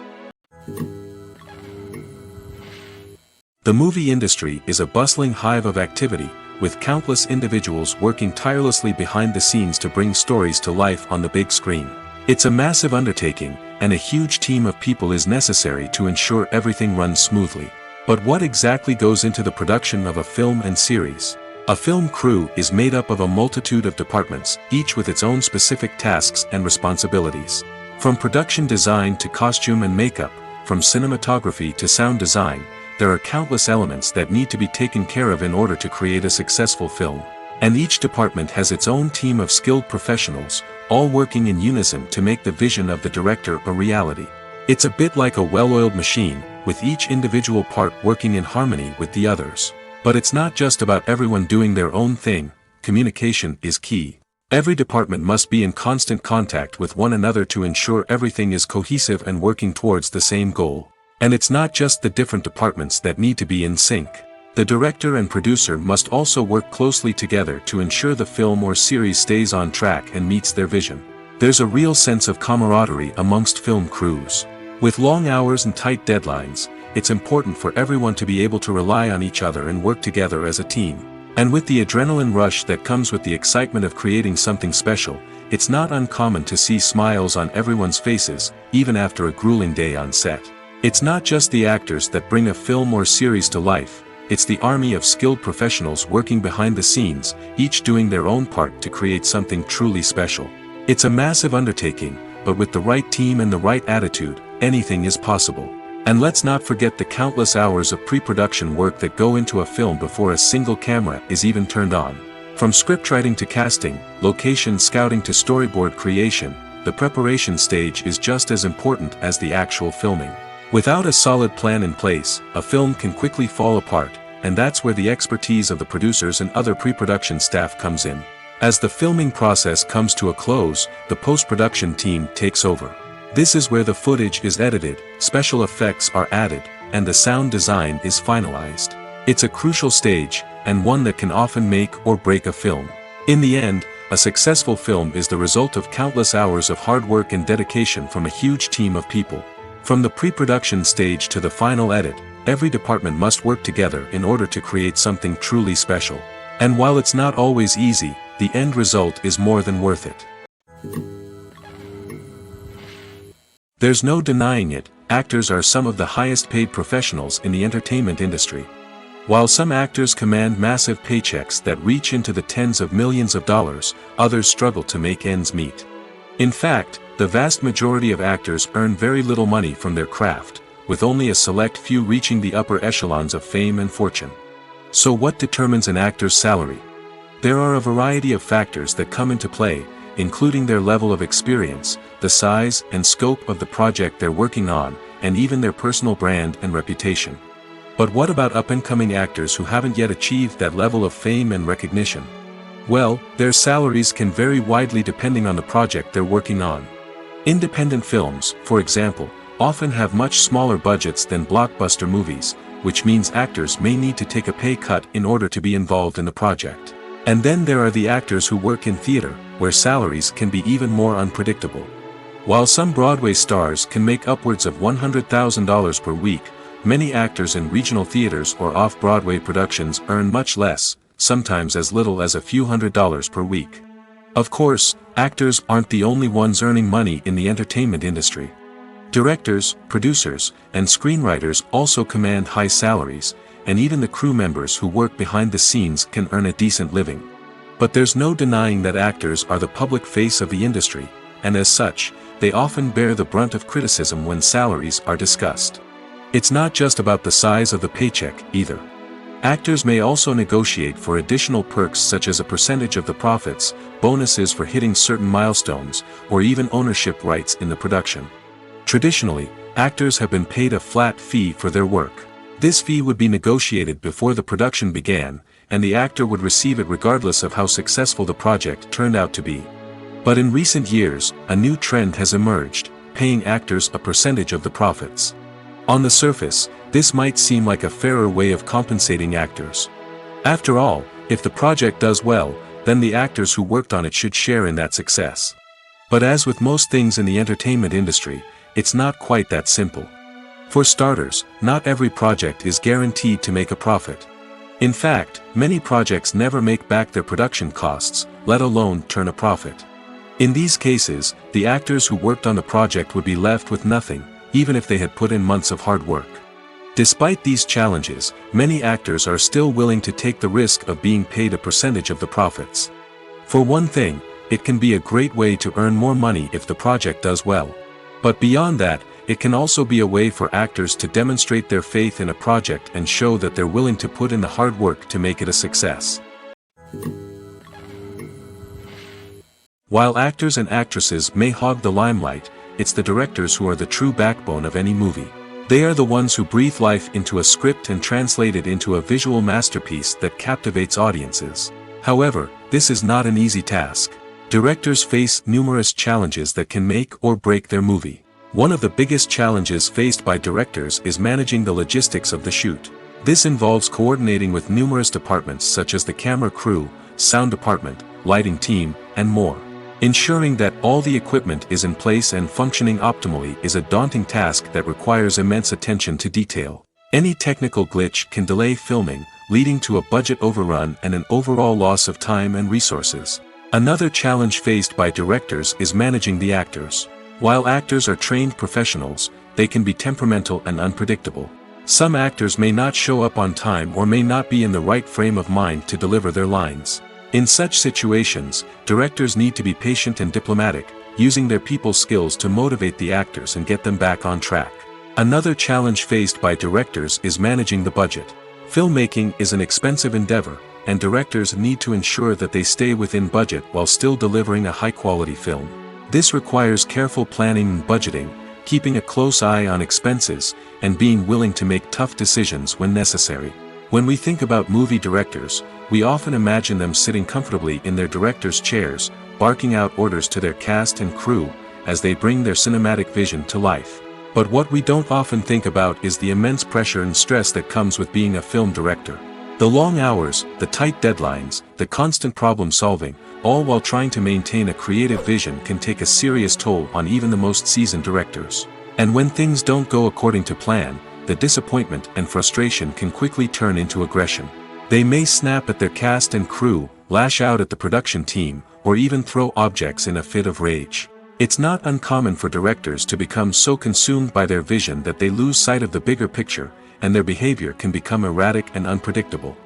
S1: The movie industry is a bustling hive of activity, with countless individuals working tirelessly behind the scenes to bring stories to life on the big screen. It's a massive undertaking, and a huge team of people is necessary to ensure everything runs smoothly. But what exactly goes into the production of a film and series? A film crew is made up of a multitude of departments, each with its own specific tasks and responsibilities. From production design to costume and makeup, from cinematography to sound design, there are countless elements that need to be taken care of in order to create a successful film. And each department has its own team of skilled professionals, all working in unison to make the vision of the director a reality. It's a bit like a well-oiled machine, with each individual part working in harmony with the others. But it's not just about everyone doing their own thing. Communication is key. Every department must be in constant contact with one another to ensure everything is cohesive and working towards the same goal. And it's not just the different departments that need to be in sync. The director and producer must also work closely together to ensure the film or series stays on track and meets their vision. There's a real sense of camaraderie amongst film crews. With long hours and tight deadlines, it's important for everyone to be able to rely on each other and work together as a team. And with the adrenaline rush that comes with the excitement of creating something special, it's not uncommon to see smiles on everyone's faces, even after a grueling day on set. It's not just the actors that bring a film or series to life, it's the army of skilled professionals working behind the scenes, each doing their own part to create something truly special. It's a massive undertaking, but with the right team and the right attitude, anything is possible. And let's not forget the countless hours of pre-production work that go into a film before a single camera is even turned on. From scriptwriting to casting, location scouting to storyboard creation, the preparation stage is just as important as the actual filming. Without a solid plan in place, a film can quickly fall apart, and that's where the expertise of the producers and other pre-production staff comes in. As the filming process comes to a close, the post-production team takes over. This is where the footage is edited, special effects are added, and the sound design is finalized. It's a crucial stage, and one that can often make or break a film. In the end, a successful film is the result of countless hours of hard work and dedication from a huge team of people. From the pre-production stage to the final edit, every department must work together in order to create something truly special. And while it's not always easy, the end result is more than worth it. There's no denying it, actors are some of the highest paid professionals in the entertainment industry. While some actors command massive paychecks that reach into the tens of millions of dollars, others struggle to make ends meet. In fact, the vast majority of actors earn very little money from their craft, with only a select few reaching the upper echelons of fame and fortune. So what determines an actor's salary? There are a variety of factors that come into play, including their level of experience, the size and scope of the project they're working on, and even their personal brand and reputation. But what about up-and-coming actors who haven't yet achieved that level of fame and recognition? Well, their salaries can vary widely depending on the project they're working on. Independent films, for example, often have much smaller budgets than blockbuster movies, which means actors may need to take a pay cut in order to be involved in the project. And then there are the actors who work in theater, where salaries can be even more unpredictable. While some Broadway stars can make upwards of $100,000 per week, many actors in regional theaters or off-Broadway productions earn much less, sometimes as little as a few $100s per week. Of course, actors aren't the only ones earning money in the entertainment industry. Directors, producers, and screenwriters also command high salaries, and even the crew members who work behind the scenes can earn a decent living. But there's no denying that actors are the public face of the industry, and as such, they often bear the brunt of criticism when salaries are discussed. It's not just about the size of the paycheck, either. Actors may also negotiate for additional perks such as a percentage of the profits, bonuses for hitting certain milestones, or even ownership rights in the production. Traditionally, actors have been paid a flat fee for their work. This fee would be negotiated before the production began, and the actor would receive it regardless of how successful the project turned out to be. But in recent years, a new trend has emerged, paying actors a percentage of the profits. On the surface, this might seem like a fairer way of compensating actors. After all, if the project does well, then the actors who worked on it should share in that success. But as with most things in the entertainment industry, it's not quite that simple. For starters, not every project is guaranteed to make a profit. In fact, many projects never make back their production costs, let alone turn a profit. In these cases, the actors who worked on the project would be left with nothing, even if they had put in months of hard work. Despite these challenges, many actors are still willing to take the risk of being paid a percentage of the profits. For one thing, it can be a great way to earn more money if the project does well. But beyond that, it can also be a way for actors to demonstrate their faith in a project and show that they're willing to put in the hard work to make it a success. While actors and actresses may hog the limelight, it's the directors who are the true backbone of any movie. They are the ones who breathe life into a script and translate it into a visual masterpiece that captivates audiences. However, this is not an easy task. Directors face numerous challenges that can make or break their movie. One of the biggest challenges faced by directors is managing the logistics of the shoot. This involves coordinating with numerous departments such as the camera crew, sound department, lighting team, and more. Ensuring that all the equipment is in place and functioning optimally is a daunting task that requires immense attention to detail. Any technical glitch can delay filming, leading to a budget overrun and an overall loss of time and resources. Another challenge faced by directors is managing the actors. While actors are trained professionals, they can be temperamental and unpredictable. Some actors may not show up on time or may not be in the right frame of mind to deliver their lines. In such situations, directors need to be patient and diplomatic, using their people skills to motivate the actors and get them back on track. Another challenge faced by directors is managing the budget. Filmmaking is an expensive endeavor, and directors need to ensure that they stay within budget while still delivering a high-quality film. This requires careful planning and budgeting, keeping a close eye on expenses, and being willing to make tough decisions when necessary. When we think about movie directors, we often imagine them sitting comfortably in their director's chairs, barking out orders to their cast and crew, as they bring their cinematic vision to life. But what we don't often think about is the immense pressure and stress that comes with being a film director. The long hours, the tight deadlines, the constant problem solving, all while trying to maintain a creative vision can take a serious toll on even the most seasoned directors. And when things don't go according to plan, the disappointment and frustration can quickly turn into aggression. They may snap at their cast and crew, lash out at the production team, or even throw objects in a fit of rage. It's not uncommon for directors to become so consumed by their vision that they lose sight of the bigger picture, and their behavior can become erratic and unpredictable.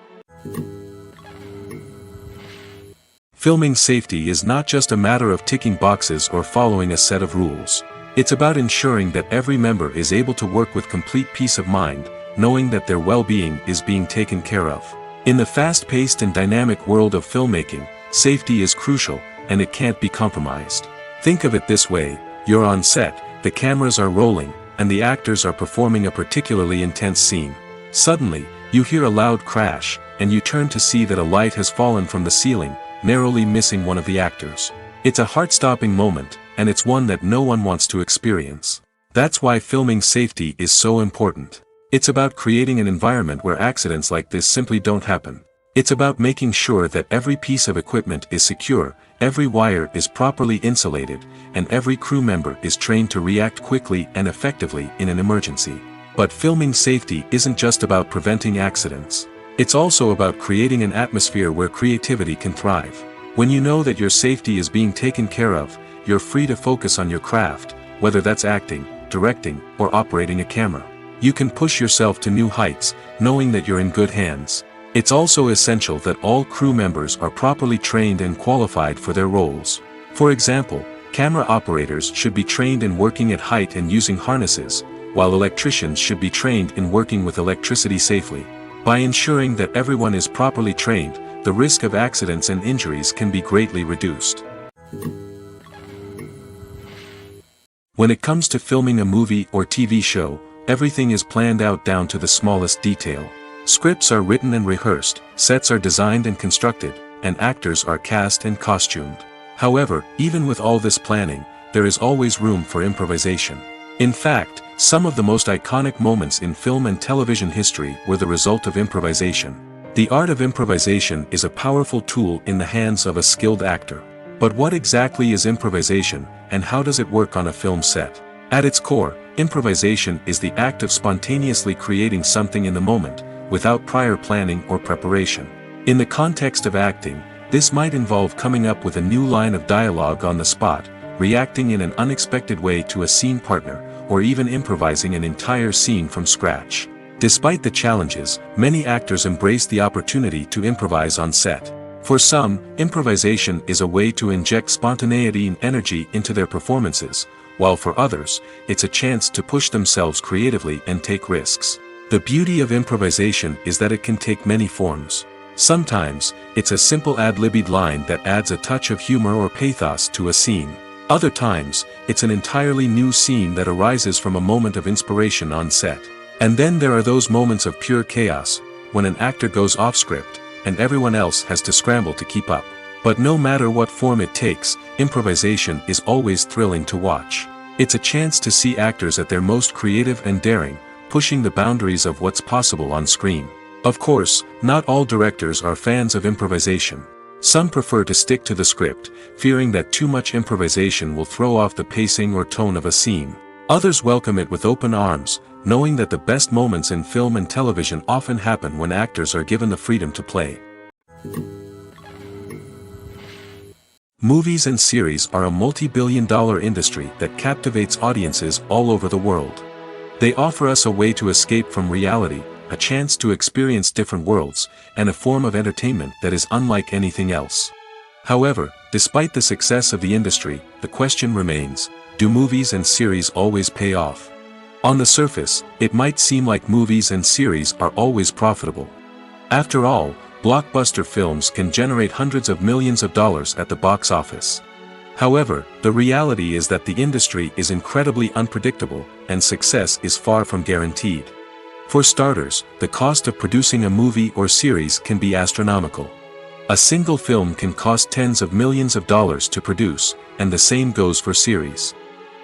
S1: Filming safety is not just a matter of ticking boxes or following a set of rules. It's about ensuring that every member is able to work with complete peace of mind, knowing that their well-being is being taken care of. In the fast-paced and dynamic world of filmmaking, safety is crucial, and it can't be compromised. Think of it this way: you're on set, the cameras are rolling, and the actors are performing a particularly intense scene. Suddenly, you hear a loud crash, and you turn to see that a light has fallen from the ceiling, narrowly missing one of the actors. It's a heart-stopping moment, and it's one that no one wants to experience. That's why filming safety is so important. It's about creating an environment where accidents like this simply don't happen. It's about making sure that every piece of equipment is secure, every wire is properly insulated, and every crew member is trained to react quickly and effectively in an emergency. But filming safety isn't just about preventing accidents. It's also about creating an atmosphere where creativity can thrive. When you know that your safety is being taken care of, you're free to focus on your craft, whether that's acting, directing, or operating a camera. You can push yourself to new heights, knowing that you're in good hands. It's also essential that all crew members are properly trained and qualified for their roles. For example, camera operators should be trained in working at height and using harnesses, while electricians should be trained in working with electricity safely. By ensuring that everyone is properly trained, the risk of accidents and injuries can be greatly reduced. When it comes to filming a movie or TV show, everything is planned out down to the smallest detail. Scripts are written and rehearsed, sets are designed and constructed, and actors are cast and costumed. However, even with all this planning, there is always room for improvisation. In fact, some of the most iconic moments in film and television history were the result of improvisation. The art of improvisation is a powerful tool in the hands of a skilled actor. But what exactly is improvisation, and how does it work on a film set? At its core, improvisation is the act of spontaneously creating something in the moment, without prior planning or preparation. In the context of acting, this might involve coming up with a new line of dialogue on the spot, reacting in an unexpected way to a scene partner, or even improvising an entire scene from scratch. Despite the challenges, many actors embrace the opportunity to improvise on set. For some, improvisation is a way to inject spontaneity and energy into their performances, while for others, it's a chance to push themselves creatively and take risks. The beauty of improvisation is that it can take many forms. Sometimes, it's a simple ad-libbed line that adds a touch of humor or pathos to a scene. Other times, it's an entirely new scene that arises from a moment of inspiration on set. And then there are those moments of pure chaos, when an actor goes off script, and everyone else has to scramble to keep up. But no matter what form it takes, improvisation is always thrilling to watch. It's a chance to see actors at their most creative and daring, pushing the boundaries of what's possible on screen. Of course, not all directors are fans of improvisation. Some prefer to stick to the script, fearing that too much improvisation will throw off the pacing or tone of a scene. Others welcome it with open arms, knowing that the best moments in film and television often happen when actors are given the freedom to play. Movies and series are a multi-billion-dollar industry that captivates audiences all over the world. They offer us a way to escape from reality, a chance to experience different worlds, and a form of entertainment that is unlike anything else. However, despite the success of the industry, the question remains, do movies and series always pay off? On the surface, it might seem like movies and series are always profitable. After all, blockbuster films can generate hundreds of millions of dollars at the box office. However, the reality is that the industry is incredibly unpredictable, and success is far from guaranteed. For starters, the cost of producing a movie or series can be astronomical. A single film can cost tens of millions of dollars to produce, and the same goes for series.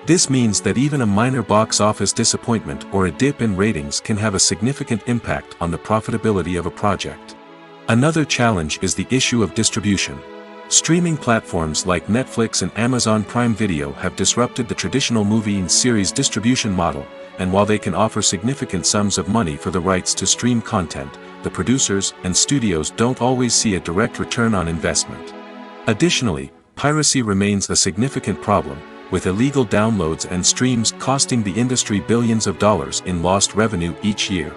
S1: This means that even a minor box office disappointment or a dip in ratings can have a significant impact on the profitability of a project. Another challenge is the issue of distribution. Streaming platforms like Netflix and Amazon Prime Video have disrupted the traditional movie and series distribution model, and while they can offer significant sums of money for the rights to stream content, the producers and studios don't always see a direct return on investment. Additionally, piracy remains a significant problem, with illegal downloads and streams costing the industry billions of dollars in lost revenue each year.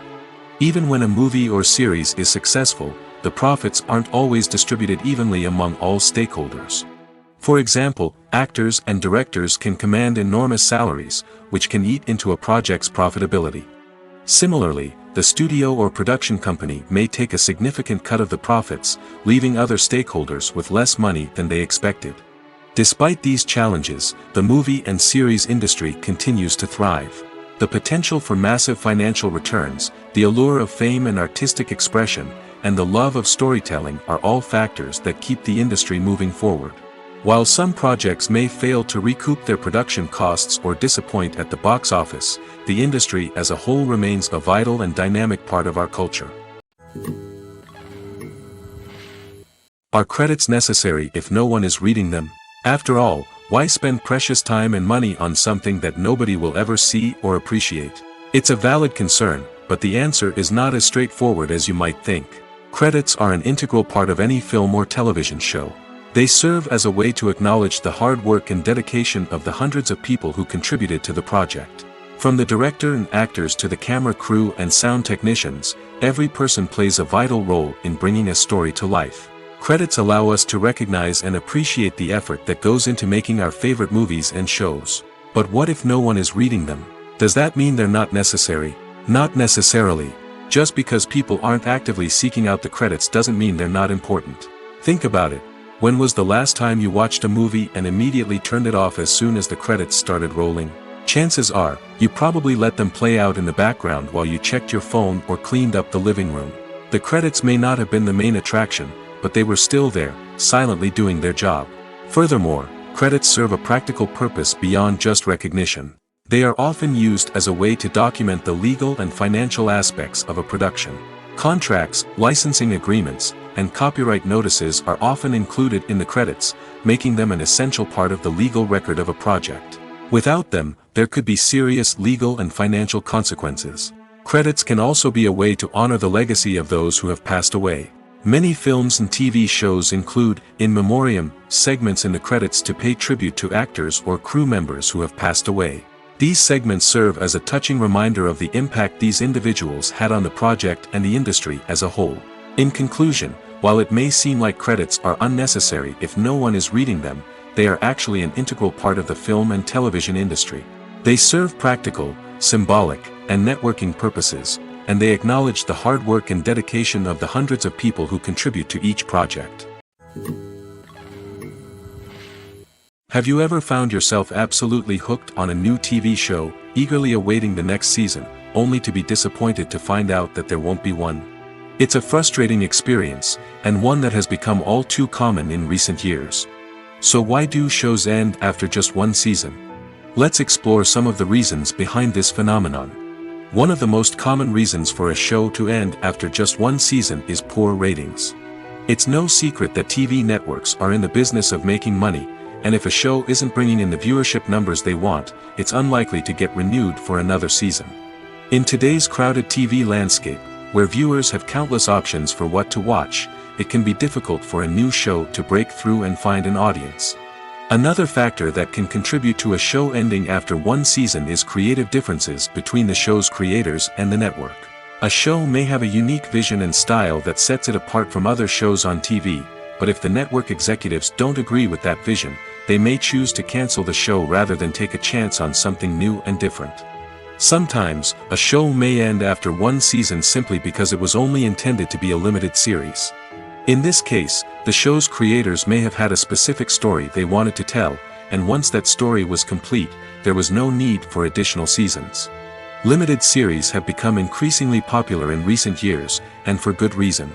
S1: Even when a movie or series is successful, the profits aren't always distributed evenly among all stakeholders. For example, actors and directors can command enormous salaries, which can eat into a project's profitability. Similarly, the studio or production company may take a significant cut of the profits, leaving other stakeholders with less money than they expected. Despite these challenges, the movie and series industry continues to thrive. The potential for massive financial returns, the allure of fame and artistic expression, and the love of storytelling are all factors that keep the industry moving forward. While some projects may fail to recoup their production costs or disappoint at the box office, the industry as a whole remains a vital and dynamic part of our culture. Are credits necessary if no one is reading them? After all, why spend precious time and money on something that nobody will ever see or appreciate? It's a valid concern, but the answer is not as straightforward as you might think. Credits are an integral part of any film or television show. They serve as a way to acknowledge the hard work and dedication of the hundreds of people who contributed to the project. From the director and actors to the camera crew and sound technicians, every person plays a vital role in bringing a story to life. Credits allow us to recognize and appreciate the effort that goes into making our favorite movies and shows. But what if no one is reading them? Does that mean they're not necessary? Not necessarily. Just because people aren't actively seeking out the credits doesn't mean they're not important. Think about it. When was the last time you watched a movie and immediately turned it off as soon as the credits started rolling? Chances are, you probably let them play out in the background while you checked your phone or cleaned up the living room. The credits may not have been the main attraction, but they were still there, silently doing their job. Furthermore, credits serve a practical purpose beyond just recognition. They are often used as a way to document the legal and financial aspects of a production. Contracts, licensing agreements, and copyright notices are often included in the credits, making them an essential part of the legal record of a project. Without them, there could be serious legal and financial consequences. Credits can also be a way to honor the legacy of those who have passed away. Many films and TV shows include, in memoriam, segments in the credits to pay tribute to actors or crew members who have passed away. These segments serve as a touching reminder of the impact these individuals had on the project and the industry as a whole. In conclusion, while it may seem like credits are unnecessary if no one is reading them, they are actually an integral part of the film and television industry. They serve practical, symbolic, and networking purposes, and they acknowledge the hard work and dedication of the hundreds of people who contribute to each project. Have you ever found yourself absolutely hooked on a new TV show, eagerly awaiting the next season, only to be disappointed to find out that there won't be one? It's a frustrating experience, and one that has become all too common in recent years. So why do shows end after just one season? Let's explore some of the reasons behind this phenomenon. One of the most common reasons for a show to end after just one season is poor ratings. It's no secret that TV networks are in the business of making money, and if a show isn't bringing in the viewership numbers they want, it's unlikely to get renewed for another season. In today's crowded TV landscape, where viewers have countless options for what to watch, it can be difficult for a new show to break through and find an audience. Another factor that can contribute to a show ending after one season is creative differences between the show's creators and the network. A show may have a unique vision and style that sets it apart from other shows on TV, but if the network executives don't agree with that vision, they may choose to cancel the show rather than take a chance on something new and different. Sometimes, a show may end after one season simply because it was only intended to be a limited series. In this case, the show's creators may have had a specific story they wanted to tell, and once that story was complete, there was no need for additional seasons. Limited series have become increasingly popular in recent years, and for good reason.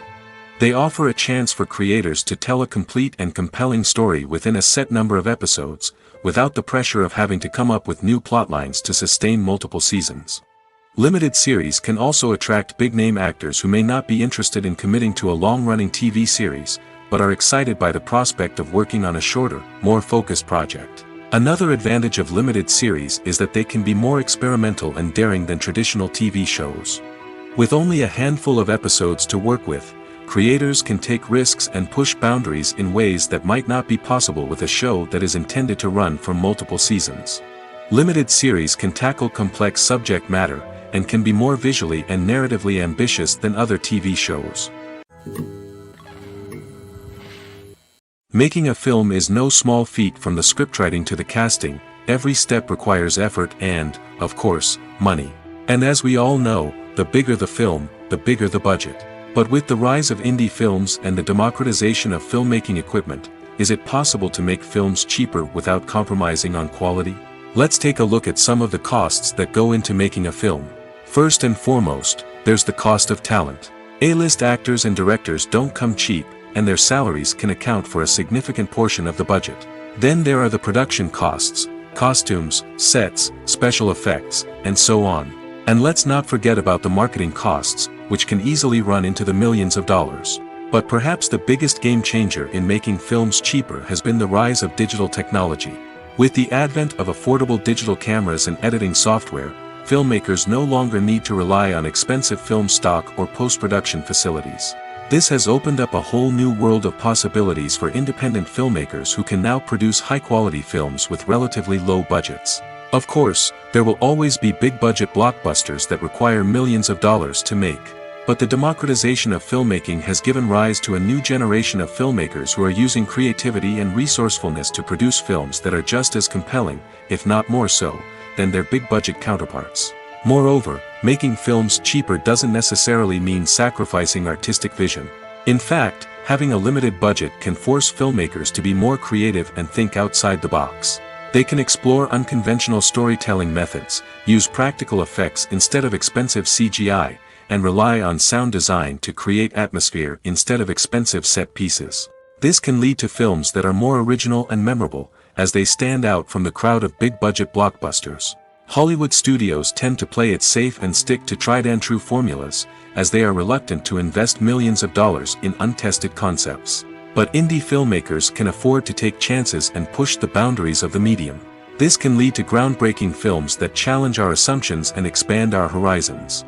S1: They offer a chance for creators to tell a complete and compelling story within a set number of episodes, without the pressure of having to come up with new plotlines to sustain multiple seasons. Limited series can also attract big-name actors who may not be interested in committing to a long-running TV series, but are excited by the prospect of working on a shorter, more focused project. Another advantage of limited series is that they can be more experimental and daring than traditional TV shows. With only a handful of episodes to work with, creators can take risks and push boundaries in ways that might not be possible with a show that is intended to run for multiple seasons. Limited series can tackle complex subject matter, and can be more visually and narratively ambitious than other TV shows. Making a film is no small feat. From the scriptwriting to the casting, every step requires effort and, of course, money. And as we all know, the bigger the film, the bigger the budget. But with the rise of indie films and the democratization of filmmaking equipment, is it possible to make films cheaper without compromising on quality? Let's take a look at some of the costs that go into making a film. First and foremost, there's the cost of talent. A-list actors and directors don't come cheap, and their salaries can account for a significant portion of the budget. Then there are the production costs, costumes, sets, special effects, and so on. And let's not forget about the marketing costs, which can easily run into the millions of dollars. But perhaps the biggest game changer in making films cheaper has been the rise of digital technology. With the advent of affordable digital cameras and editing software, filmmakers no longer need to rely on expensive film stock or post-production facilities. This has opened up a whole new world of possibilities for independent filmmakers who can now produce high-quality films with relatively low budgets. Of course, there will always be big-budget blockbusters that require millions of dollars to make. But the democratization of filmmaking has given rise to a new generation of filmmakers who are using creativity and resourcefulness to produce films that are just as compelling, if not more so, than their big-budget counterparts. Moreover, making films cheaper doesn't necessarily mean sacrificing artistic vision. In fact, having a limited budget can force filmmakers to be more creative and think outside the box. They can explore unconventional storytelling methods, use practical effects instead of expensive CGI, and rely on sound design to create atmosphere instead of expensive set pieces. This can lead to films that are more original and memorable, as they stand out from the crowd of big-budget blockbusters. Hollywood studios tend to play it safe and stick to tried-and-true formulas, as they are reluctant to invest millions of dollars in untested concepts. But indie filmmakers can afford to take chances and push the boundaries of the medium. This can lead to groundbreaking films that challenge our assumptions and expand our horizons.